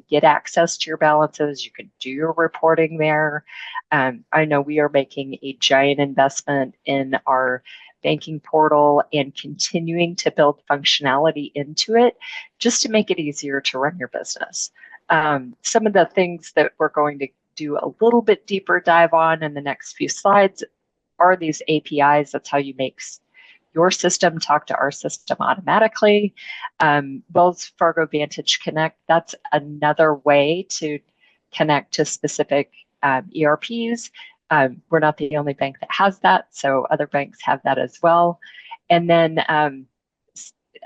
get access to your balances. You can do your reporting there. I know we are making a giant investment in our banking portal and continuing to build functionality into it just to make it easier to run your business. Some of the things that we're going to do a little bit deeper dive on in the next few slides are these APIs. That's how you make your system talk to our system automatically. Wells Fargo Vantage Connect, that's another way to connect to specific ERPs. We're not the only bank that has that, so other banks have that as well. And then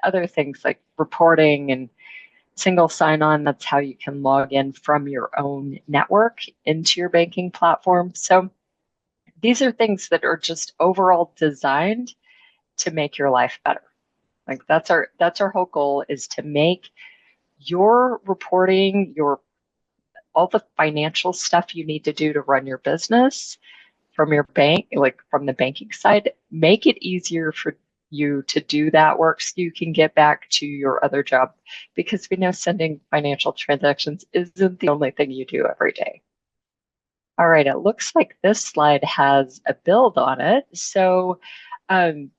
other things like reporting and single sign-on, that's how you can log in from your own network into your banking platform. So these are things that are just overall designed to make your life better. Like that's our whole goal, is to make your reporting, all the financial stuff you need to do to run your business from your bank, like from the banking side, make it easier for you to do that work so you can get back to your other job, because we know sending financial transactions isn't the only thing you do every day. All right, it looks like this slide has a build on it. So when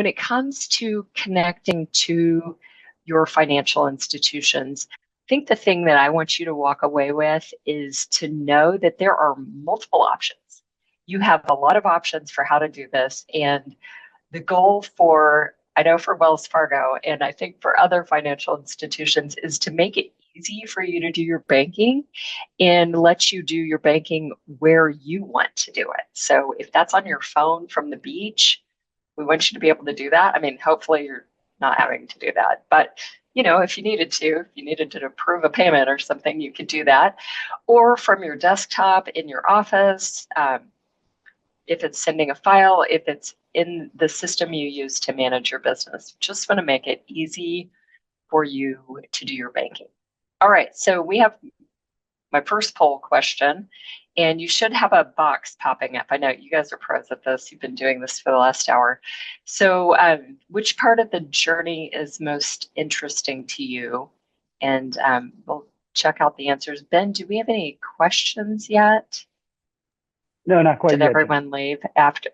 it comes to connecting to your financial institutions, I think the thing that I want you to walk away with is to know that there are multiple options. You have a lot of options for how to do this, and the goal for I know for Wells Fargo, and I think for other financial institutions, is to make it easy for you to do your banking and let you do your banking where you want to do it. So if that's on your phone from the beach, we want you to be able to do that. I mean, hopefully you're not having to do that, but if you needed to approve a payment or something, you could do that, or from your desktop in your office. If it's sending a file, if it's in the system you use to manage your business, just want to make it easy for you to do your banking. All right, so we have my first poll question, and you should have a box popping up. I know you guys are pros at this. You've been doing this for the last hour. So which part of the journey is most interesting to you? And we'll check out the answers. Ben, do we have any questions yet? No, not quite Did yet. everyone leave after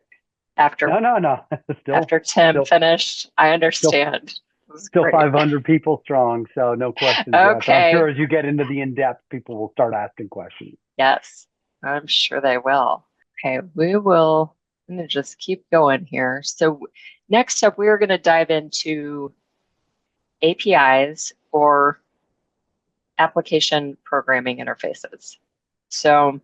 No. Still, after Tim still- finished? I understand. It was still great. 500 people strong, so no questions yet. But Okay. I'm sure as you get into the in-depth, people will start asking questions. Yes, I'm sure they will. Okay, I'm going to just keep going here. So next up, we are going to dive into APIs, or application programming interfaces. So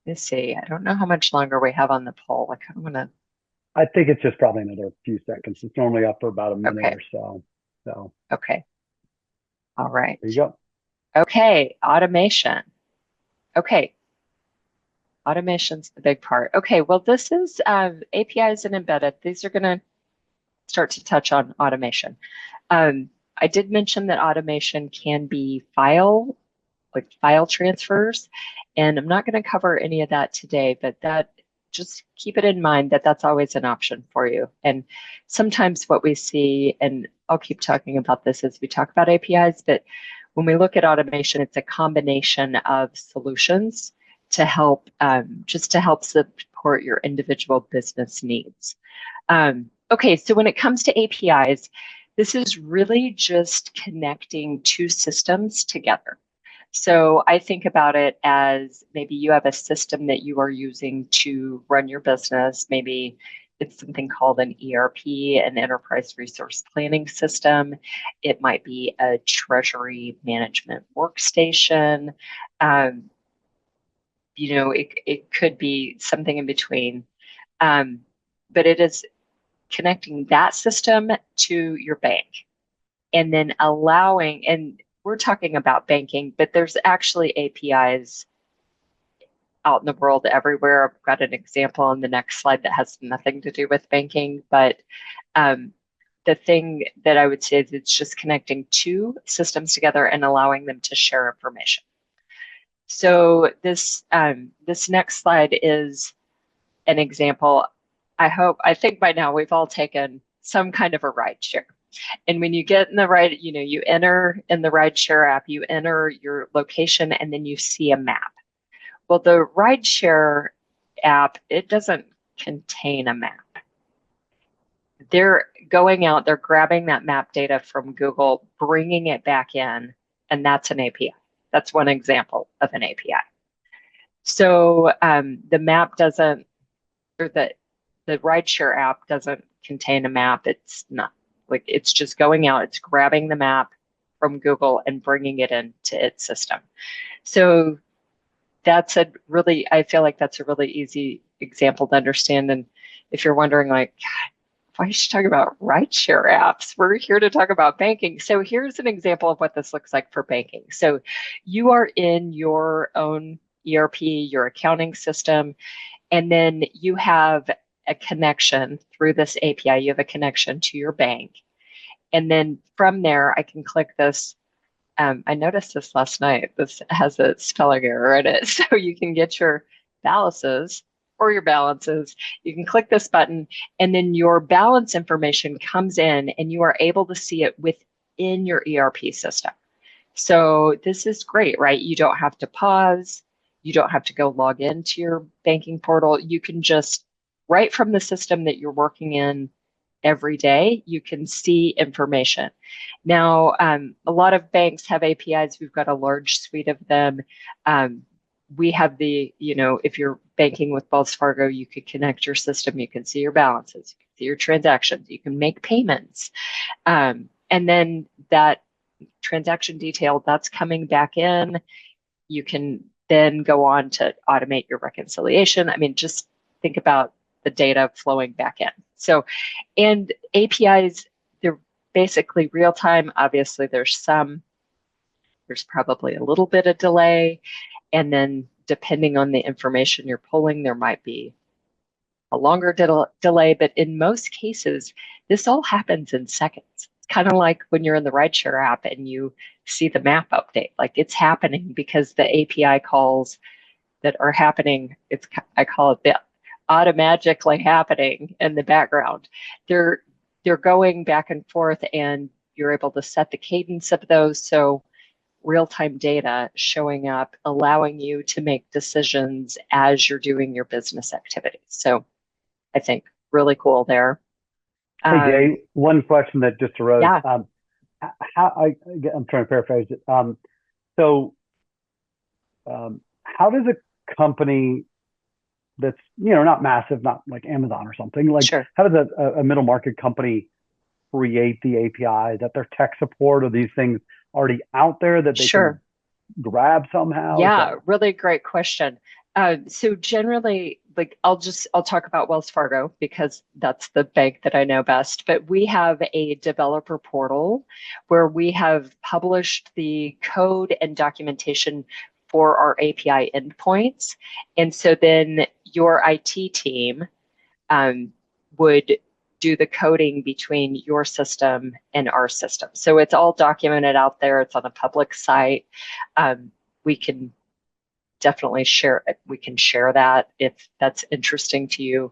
let's see. I don't know how much longer we have on the poll. I kind of want to. I think it's just probably another few seconds. It's normally up for about a minute Okay. or so. So Okay. All right. there you go. Okay, automation. Okay, automation's the big part. Okay, well, this is APIs and embedded. These are going to start to touch on automation. I did mention that automation can be file transfers, and I'm not going to cover any of that today, but just keep it in mind that that's always an option for you. And sometimes what we see, and I'll keep talking about this as we talk about APIs, but when we look at automation, it's a combination of solutions to help, just to help support your individual business needs. Okay, so when it comes to APIs, this is really just connecting two systems together. So I think about it as maybe you have a system that you are using to run your business. Maybe it's something called an ERP, an enterprise resource planning system. It might be a treasury management workstation. It could be something in between. But it is connecting that system to your bank, and then allowing, and we're talking about banking, but there's actually APIs out in the world everywhere. I've got an example on the next slide that has nothing to do with banking, but the thing that I would say is it's just connecting two systems together and allowing them to share information. So this next slide is an example. I think by now we've all taken some kind of a ride share. And when you get in the ride, you enter in the rideshare app, you enter your location, and then you see a map. Well, the rideshare app, it doesn't contain a map. They're going out, they're grabbing that map data from Google, bringing it back in, and that's an API. That's one example of an API. So the map doesn't, or the rideshare app doesn't contain a map. It's not. It's just going out, it's grabbing the map from Google and bringing it into its system. So I feel like that's a really easy example to understand. And if you're wondering, why are you talking about rideshare apps? We're here to talk about banking. So here's an example of what this looks like for banking. So you are in your own ERP, your accounting system, and then you have a connection through this API. You have a connection to your bank. And then from there, I can click this. I noticed this last night. This has a spelling error in it. So you can get your balances or your balances. You can click this button, and then your balance information comes in, and you are able to see it within your ERP system. So this is great, right? You don't have to pause. You don't have to go log into your banking portal. You can just, right from the system that you're working in every day, you can see information. Now, a lot of banks have APIs. We've got a large suite of them. We have if you're banking with Wells Fargo, you could connect your system. You can see your balances, you can see your transactions, you can make payments. And then that transaction detail that's coming back in, you can then go on to automate your reconciliation. I mean, just think about the data flowing back in. So, and APIs, they're basically real time. Obviously, there's probably a little bit of delay. And then depending on the information you're pulling, there might be a longer delay. But in most cases, this all happens in seconds. It's kind of like when you're in the rideshare app and you see the map update, like it's happening because the API calls that are happening, I call it the automagically happening in the background. They're going back and forth, and you're able to set the cadence of those. So real-time data showing up, allowing you to make decisions as you're doing your business activities. So I think really cool there. Hey, Jay, one question that just arose. Yeah. I'm trying to paraphrase it. How does a company that's, not massive, not like Amazon or something, like Sure. how does a middle market company create the API? That their tech support, or these things already out there that they Sure. can grab somehow? Yeah, really great question. So generally, like I'll talk about Wells Fargo because that's the bank that I know best. But we have a developer portal where we have published the code and documentation for our API endpoints. And so then your IT team would do the coding between your system and our system. So it's all documented out there. It's on a public site. We can definitely share it. We can share that if that's interesting to you.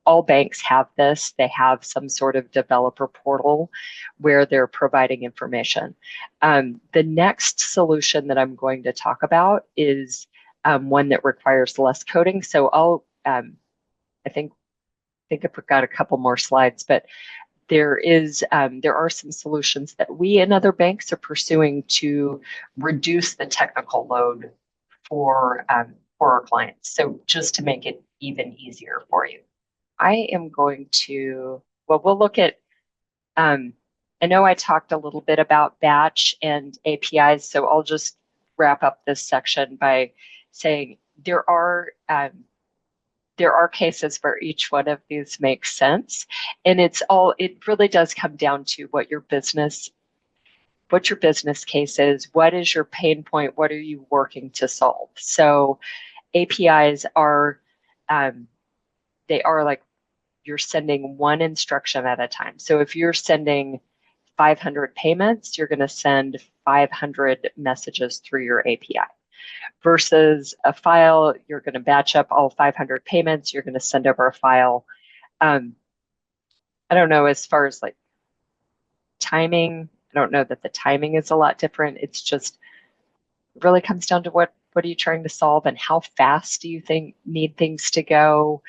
All banks have this. They have some sort of developer portal where they're providing information. The next solution that I'm going to talk about is one that requires less coding. So I think I've got a couple more slides, but there are some solutions that we and other banks are pursuing to reduce the technical load for our clients. So just to make it even easier for you. I am going to, we'll look at, I know I talked a little bit about batch and APIs, so I'll just wrap up this section by saying there are cases where each one of these makes sense. And it really does come down to what your business case is, what is your pain point, what are you working to solve? So APIs are, they are like you're sending one instruction at a time. So if you're sending 500 payments, you're going to send 500 messages through your API. Versus a file, you're going to batch up all 500 payments, you're going to send over a file. I don't know, as far as like timing, I don't know that the timing is a lot different. It's just, it really comes down to what are you trying to solve and how fast do you need things to go?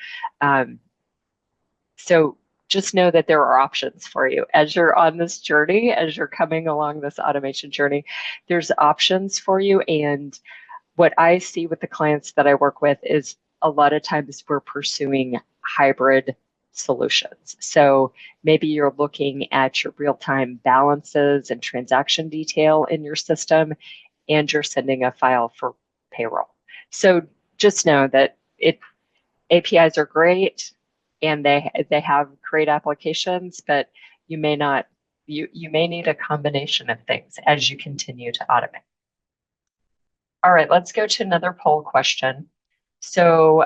So just know that there are options for you as you're on this journey, as you're coming along this automation journey, there's options for you. And what I see with the clients that I work with is a lot of times we're pursuing hybrid solutions. So maybe you're looking at your real-time balances and transaction detail in your system, and you're sending a file for payroll. So just know that APIs are great and they have great applications, but you may need a combination of things as you continue to automate. All right, let's go to another poll question. So,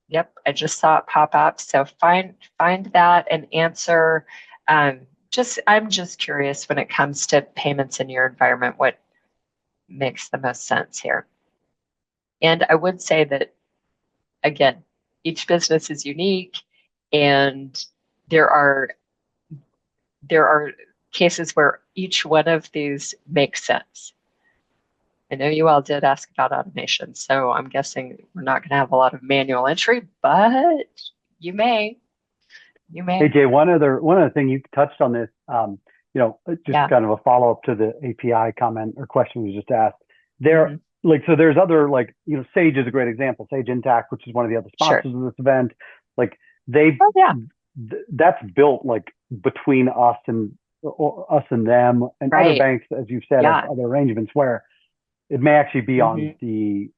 yep, I just saw it pop up. So find that and answer. I'm just curious when it comes to payments in your environment, what makes the most sense here. And I would say that, again, each business is unique, and there are cases where each one of these makes sense. I know you all did ask about automation, so I'm guessing we're not going to have a lot of manual entry, but you may. Hey, Jay, one other thing, you touched on this, kind of a follow-up to the API comment or question we just asked. There like, so there's other, like, Sage is a great example. Sage Intact, which is one of the other Sure. sponsors of this event. Like they, Oh, yeah. that's built like between us and them and other Right. banks, as you've said, Yeah. have other arrangements where it may actually be on the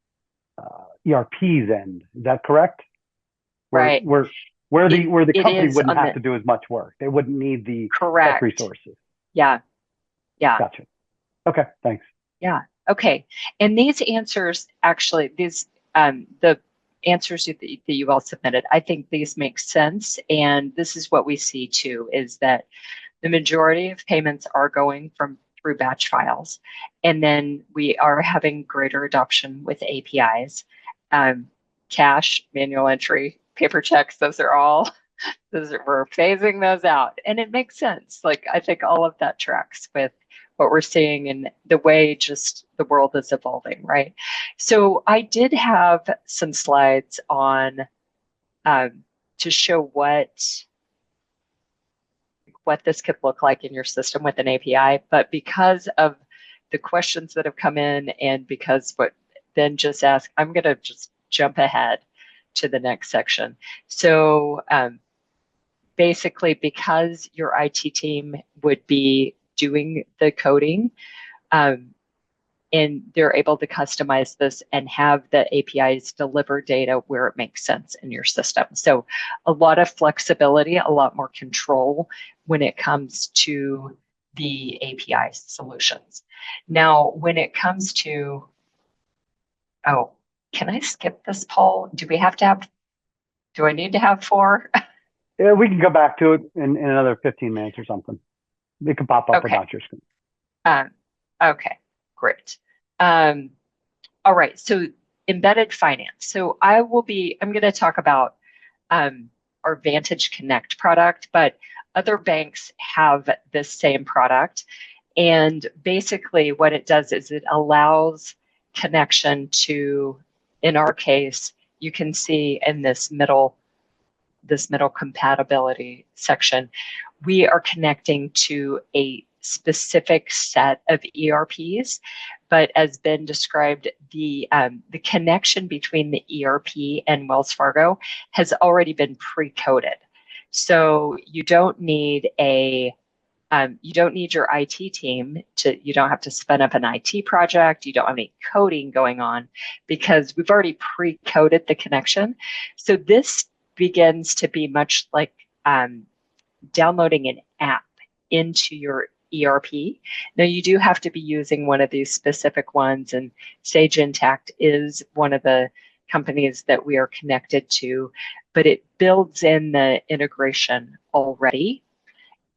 ERP's end. Is that correct? Right. Where the It company is wouldn't on have to do as much work. They wouldn't need the tech Correct. resources. Yeah. Yeah. Gotcha. Okay, thanks. Yeah. Okay. And these answers, actually, the answers that you all submitted, I think these make sense. And this is what we see too, is that the majority of payments are going through batch files. And then we are having greater adoption with APIs. Cash, manual entry, paper checks, we're phasing those out. And it makes sense. Like, I think all of that tracks with what we're seeing and the way just the world is evolving, right? So I did have some slides on to show what this could look like in your system with an API, but because of the questions that have come in and because what Ben just asked, I'm going to just jump ahead to the next section. So basically, because your IT team would be doing the coding, and they're able to customize this and have the APIs deliver data where it makes sense in your system. So a lot of flexibility, a lot more control when it comes to the API solutions. Now, when it comes to, can I skip this, Paul? Do I need to have 4? Yeah, we can go back to it in another 15 minutes or something. It can pop up without your screen. Okay, great. All right, so embedded finance. So I'm going to talk about our Vantage Connect product, but other banks have this same product. And basically what it does is it allows connection to, in our case, you can see in this middle compatibility section, we are connecting to a specific set of ERPs. But as Ben described, the connection between the ERP and Wells Fargo has already been pre-coded. So you don't need your IT team you don't have to spin up an IT project. You don't have any coding going on because we've already pre-coded the connection. So this begins to be much like downloading an app into your ERP. Now, you do have to be using one of these specific ones, and Sage Intact is one of the companies that we are connected to, but it builds in the integration already.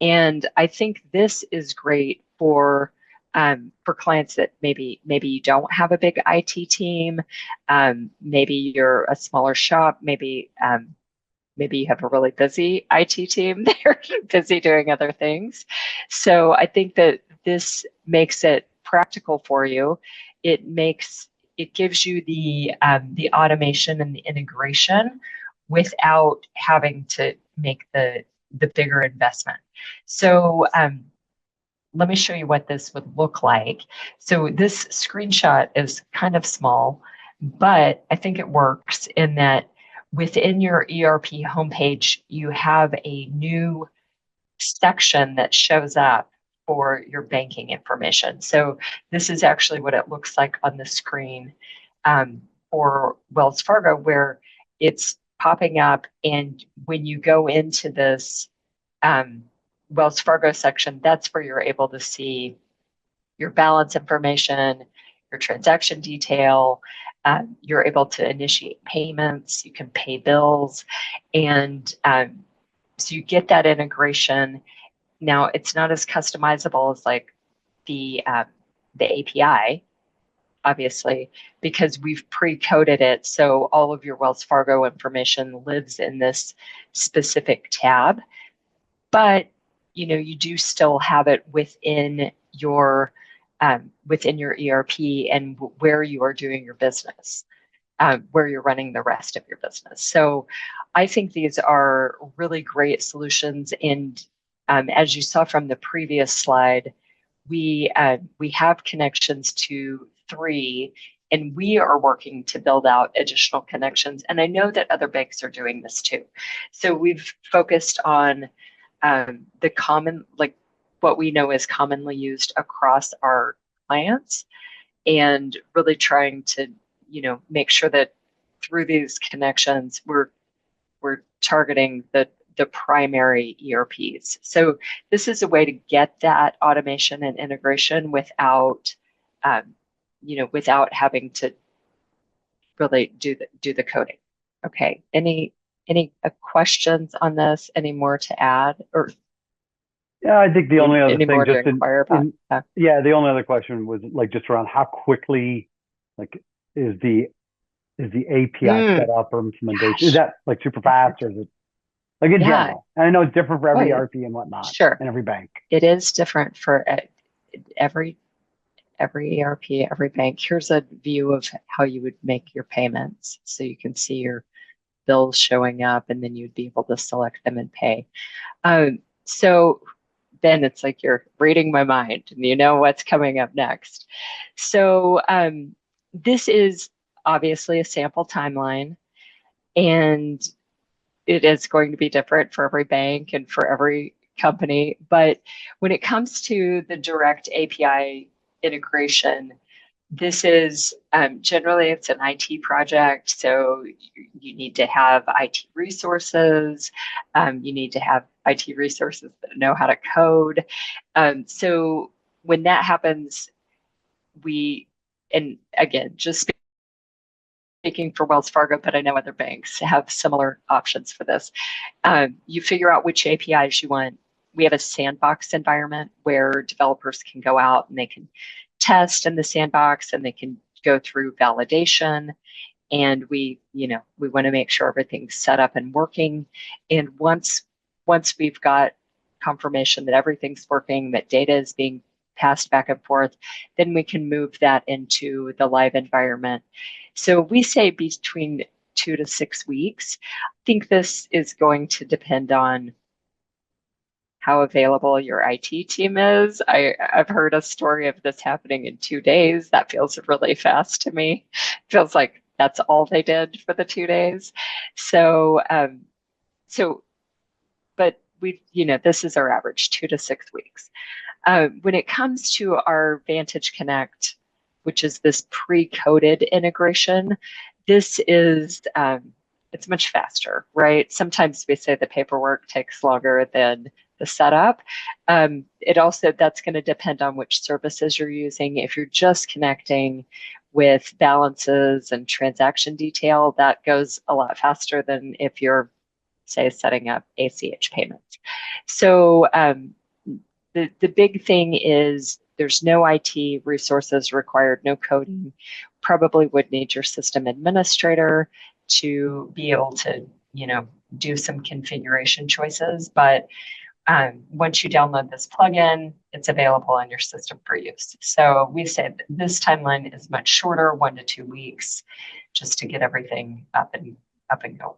And I think this is great for clients that maybe you don't have a big IT team, maybe you're a smaller shop, maybe you have a really busy IT team. They're busy doing other things. So I think that this makes it practical for you. It gives you the automation and the integration without having to make the bigger investment. So let me show you what this would look like. So this screenshot is kind of small, but I think it works in that within your ERP homepage, you have a new section that shows up for your banking information. So this is actually what it looks like on the screen for Wells Fargo, where it's popping up. And when you go into this Wells Fargo section, that's where you're able to see your balance information, your transaction detail. You're able to initiate payments. You can pay bills. And so you get that integration. Now, it's not as customizable as like the API, obviously, because we've pre-coded it. So all of your Wells Fargo information lives in this specific tab. But you do still have it within your ERP and where you are doing your business, where you're running the rest of your business. So I think these are really great solutions. And as you saw from the previous slide, we have connections to 3 And we are working to build out additional connections. And I know that other banks are doing this too. So we've focused on the common, like what we know is commonly used across our clients, and really trying to, make sure that through these connections, we're targeting the primary ERPs. So this is a way to get that automation and integration without, without having to really do the coding. Okay. Any questions on this? Any more to add, or Yeah, I think the only other any thing more to just inquire about? yeah, the only other question was like just around how quickly like is the API set up or implementation? Is that like super fast, or is it like in Yeah. general? And I know it's different for every Oh, yeah. ERP and whatnot, Sure. and every bank. It is different for every ERP, every bank. Here's a view of how you would make your payments. So you can see your bills showing up, and then you'd be able to select them and pay. So then it's like you're reading my mind and you know what's coming up next. So this is obviously a sample timeline, and it is going to be different for every bank and for every company. But when it comes to the direct API integration, this is generally it's an IT project. So you need to have IT resources. You need to have IT resources that know how to code. So when that happens, and again, just speaking for Wells Fargo, but I know other banks have similar options for this. You figure out which APIs you want. We have a sandbox environment where developers can go out and they can test in the sandbox, and they can go through validation. And we want to make sure everything's set up and working. And once we've got confirmation that everything's working, that data is being passed back and forth, then we can move that into the live environment. So we say between 2 to 6 weeks. I think this is going to depend on how available your IT team is. I've heard a story of this happening in 2 days. That feels really fast to me. It feels like that's all they did for the 2 days. So, but this is our average, 2 to 6 weeks. When it comes to our Vantage Connect, which is this pre-coded integration, this is it's much faster, right? Sometimes we say the paperwork takes longer than the setup. That's going to depend on which services you're using. If you're just connecting with balances and transaction detail, that goes a lot faster than if you're, say, setting up ACH payments. So the big thing is there's no IT resources required, no coding. Probably would need your system administrator to be able to, do some configuration choices. But once you download this plugin, it's available on your system for use. So we say that this timeline is much shorter, 1 to 2 weeks, just to get everything up and going.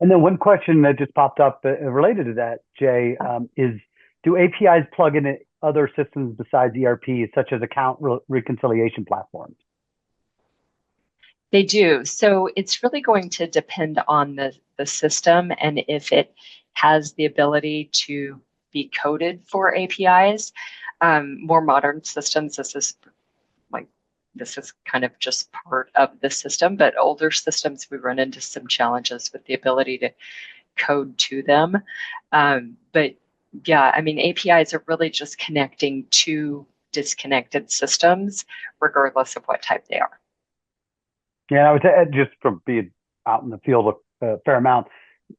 And then one question that just popped up related to that, Jay, is do APIs plug into other systems besides ERP, such as account reconciliation platforms? They do. So it's really going to depend on the system and if it has the ability to be coded for APIs. More modern systems, this is kind of just part of the system, but older systems, we run into some challenges with the ability to code to them. But yeah, I mean, APIs are really just connecting to disconnected systems, regardless of what type they are. Yeah, I would say just from being out in the field a fair amount.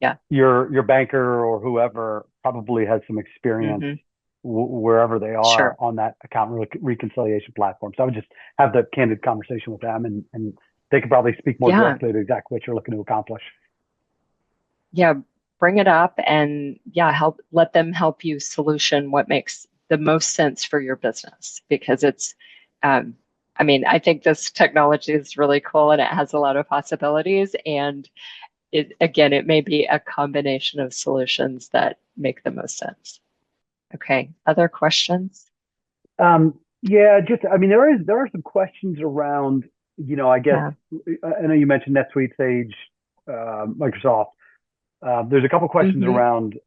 Yeah, your banker or whoever probably has some experience wherever they are on that account reconciliation platform. So I would just have the candid conversation with them, and they could probably speak more directly to exactly what you're looking to accomplish. Yeah, bring it up and let them help you solution what makes the most sense for your business, because it's I think this technology is really cool and it has a lot of possibilities, and it may be a combination of solutions that make the most sense. Okay, other questions? Yeah, there are some questions around, I guess Yeah. I know you mentioned NetSuite, Sage, Microsoft. There's a couple questions Mhm. around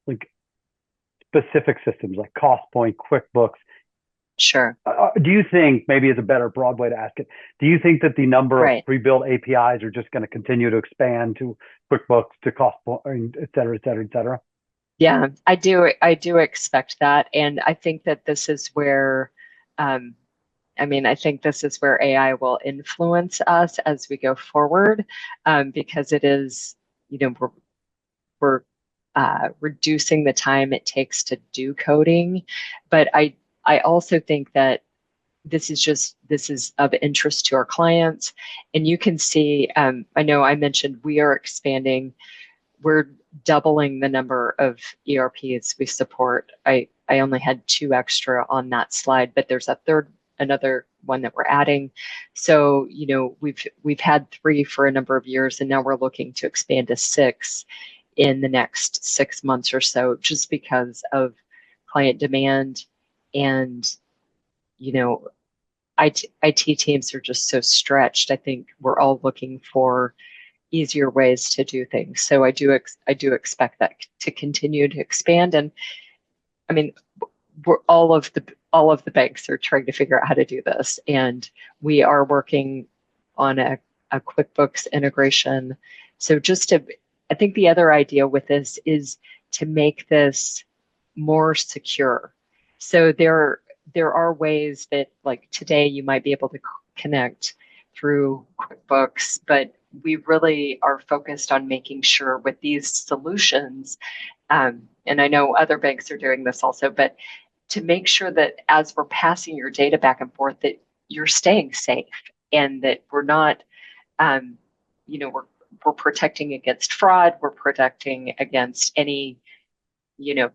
like specific systems like CostPoint, QuickBooks. Sure. Do you think, maybe is a better broad way to ask it, do you think that the number of Right. pre-built APIs are just going to continue to expand to QuickBooks, to CostPoint, et cetera, et cetera, et cetera? Yeah, I do expect that. And I think that this is where, I think this is where AI will influence us as we go forward, because it is, we're reducing the time it takes to do coding. But I also think that this is of interest to our clients. And you can see, I know I mentioned we are expanding, we're doubling the number of ERPs we support. I only had 2 extra on that slide, but there's another one that we're adding. So, we've had 3 for a number of years, and now we're looking to expand to 6 in the next 6 months or so, just because of client demand. And, IT teams are just so stretched. I think we're all looking for easier ways to do things. So I do expect that to continue to expand. And I mean, all of the banks are trying to figure out how to do this, and we are working on a QuickBooks integration. So I think the other idea with this is to make this more secure. So there are ways that, like today, you might be able to connect through QuickBooks, but we really are focused on making sure with these solutions, and I know other banks are doing this also, but to make sure that as we're passing your data back and forth, that you're staying safe, and that we're not, we're protecting against fraud, we're protecting against any,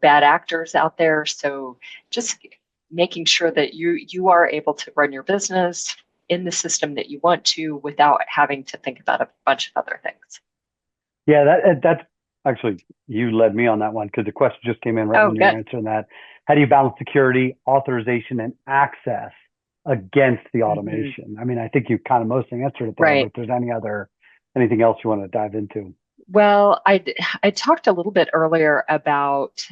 bad actors out there. So just making sure that you are able to run your business in the system that you want to without having to think about a bunch of other things. Yeah, that's actually, you led me on that one, because the question just came in right when you were answering that. How do you balance security, authorization, and access against the automation? I mean, I think you kind of mostly answered it there, Right. but if there's anything else you want to dive into? Well, I talked a little bit earlier about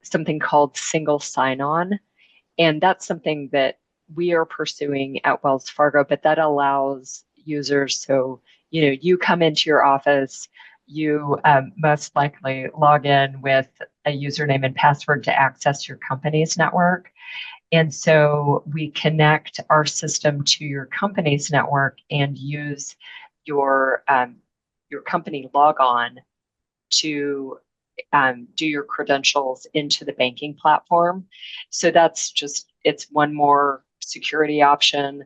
something called single sign-on, and that's something that we are pursuing at Wells Fargo, but that allows users. So, you come into your office, you most likely log in with a username and password to access your company's network. And so we connect our system to your company's network and use your company logon to do your credentials into the banking platform. So it's one more security option.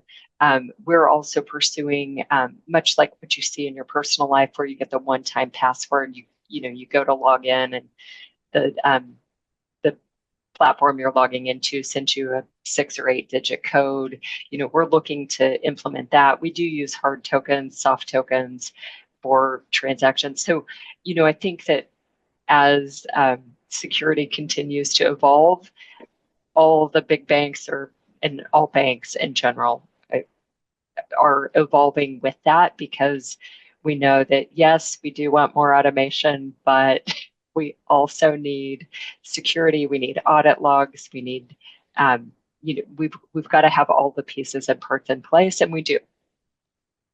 We're also pursuing, much like what you see in your personal life, where you get the one-time password. You go to log in, and the platform you're logging into sends you a 6 or 8-digit code. We're looking to implement that. We do use hard tokens, soft tokens for transactions. So, I think that as security continues to evolve, all the big banks and all banks in general are evolving with that, because we know that, yes, we do want more automation, but we also need security. We need audit logs. We need, we've got to have all the pieces and parts in place, and we do.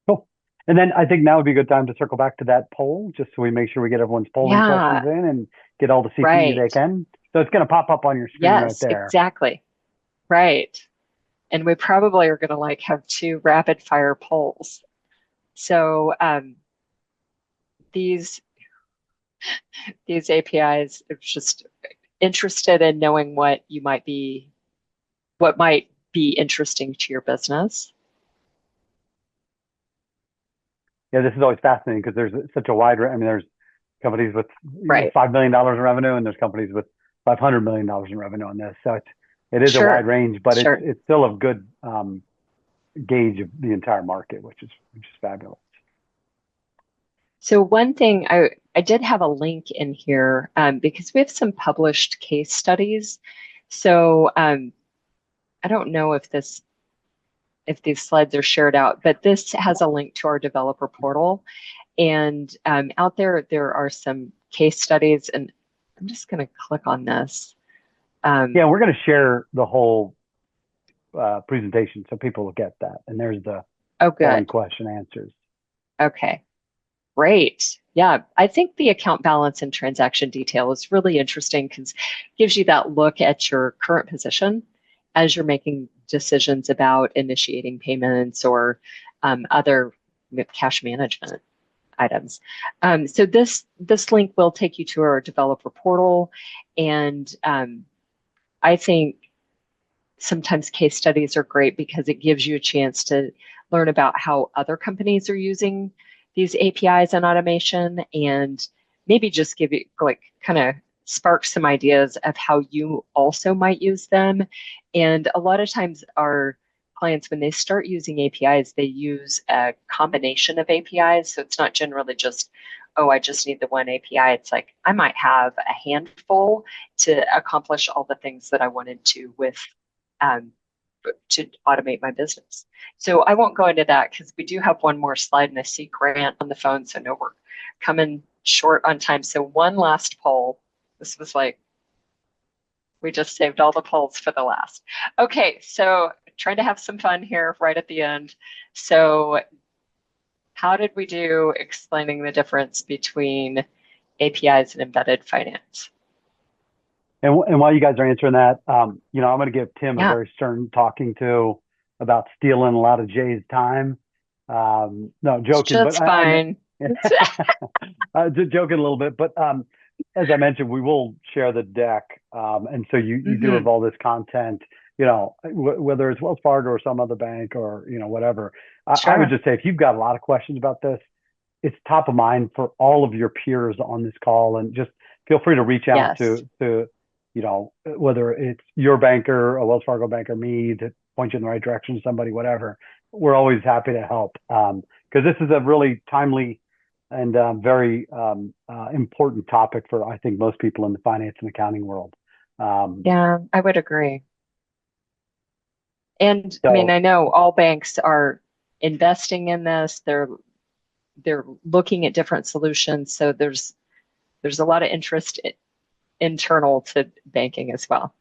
Cool. And then I think now would be a good time to circle back to that poll, just so we make sure we get everyone's polling questions in and get all the CPE they can. So it's going to pop up on your screen right there. Yes, exactly. Right. And we probably are going to have 2 rapid fire polls. So these APIs are just interested in knowing what might be interesting to your business. Yeah, this is always fascinating, because there's such a wide range. I mean, there's companies with $5 million in revenue, and there's companies with $500 million in revenue on this. So it is a wide range, but it's still a good gauge of the entire market, which is fabulous. So one thing, I did have a link in here because we have some published case studies. So I don't know if this if these slides are shared out, but this has a link to our developer portal. And out there are some case studies, and I'm just going to click on this. Yeah, we're going to share the whole presentation so people will get that. And there's the polling question answers. Okay, great. Yeah, I think the account balance and transaction detail is really interesting because it gives you that look at your current position as you're making decisions about initiating payments or other cash management items. So this link will take you to our developer portal, and I think sometimes case studies are great because it gives you a chance to learn about how other companies are using these APIs and automation, and maybe just give you kind of spark some ideas of how you also might use them. And a lot of times our clients, when they start using APIs, they use a combination of APIs. So it's not generally just, oh, I just need the one API. It's like, I might have a handful to accomplish all the things that I wanted to with to automate my business. So I won't go into that because we do have one more slide, and I see Grant on the phone. So no, we're coming short on time. So one last poll. This was like, we just saved all the polls for the last. Okay, so trying to have some fun here right at the end. So how did we do explaining the difference between APIs and embedded finance? And while you guys are answering that, I'm going to give Tim a very stern talking to about stealing a lot of Jay's time. No, joking. Just fine. Just joking a little bit, but as I mentioned, we will share the deck, and so you do have all this content. Whether it's Wells Fargo or some other bank or whatever. I would just say if you've got a lot of questions about this, it's top of mind for all of your peers on this call, and just feel free to reach out to whether it's your banker, a Wells Fargo banker, me, to point you in the right direction to somebody, whatever. We're always happy to help because this is a really timely and very important topic for, I think, most people in the finance and accounting world. Yeah, I would agree. And I mean, I know all banks are investing in this. They're looking at different solutions. So there's a lot of interest internal to banking as well.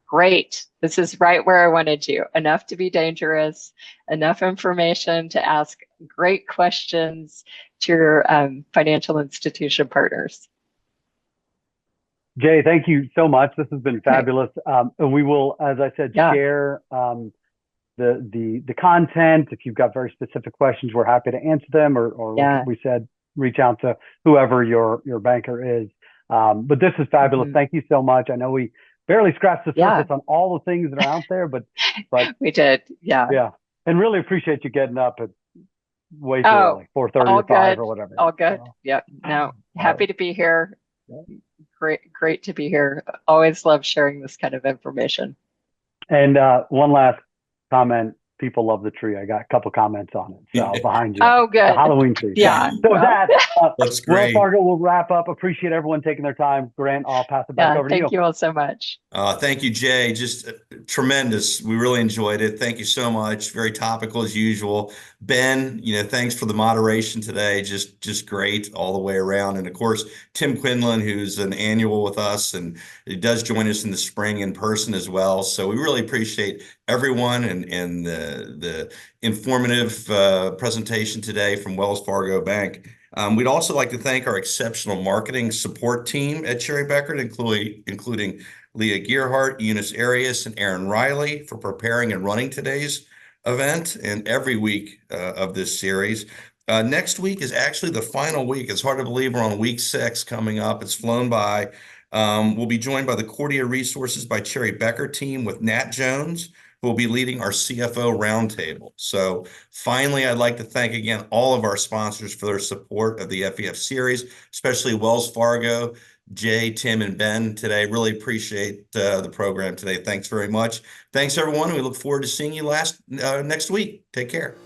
Great. This is right where I wanted you. Enough to be dangerous, enough information to ask great questions to your financial institution partners. Jay, thank you so much. This has been fabulous. And we will, as I said, share the content. If you've got very specific questions, we're happy to answer them, or like we said, reach out to whoever your banker is. But this is fabulous. Thank you so much. I know we barely scratched the surface on all the things that are out there, but we did. Yeah. And really appreciate you getting up at way too early, 4:30 or 5 or whatever. All good. Yep. No, happy to be here. Great to be here. Always love sharing this kind of information. And one last comment. People love the tree. I got a couple comments on it. So behind you. Oh, good. The Halloween tree. Yeah. So with that, That's great. Wells Fargo will wrap up. Appreciate everyone taking their time. Grant, I'll pass it back over to you. Thank you all so much. Thank you, Jay. Just tremendous. We really enjoyed it. Thank you so much. Very topical as usual. Ben, thanks for the moderation today. Just great all the way around. And of course, Tim Quinlan, who's an annual with us, and he does join us in the spring in person as well. So we really appreciate everyone and the informative presentation today from Wells Fargo Bank. We'd also like to thank our exceptional marketing support team at Cherry Beckert, including Leah Gearhart, Eunice Arias, and Aaron Riley for preparing and running today's event and every week of this series. Next week is actually the final week. It's hard to believe we're on week 6 coming up. It's flown by. We'll be joined by the Cordia Resources by Cherry Beckert team with Nat Jones, who will be leading our CFO roundtable. So finally, I'd like to thank again all of our sponsors for their support of the FEF series, especially Wells Fargo, Jay, Tim, and Ben today. Really appreciate the program today. Thanks very much. Thanks, everyone. We look forward to seeing you next week. Take care.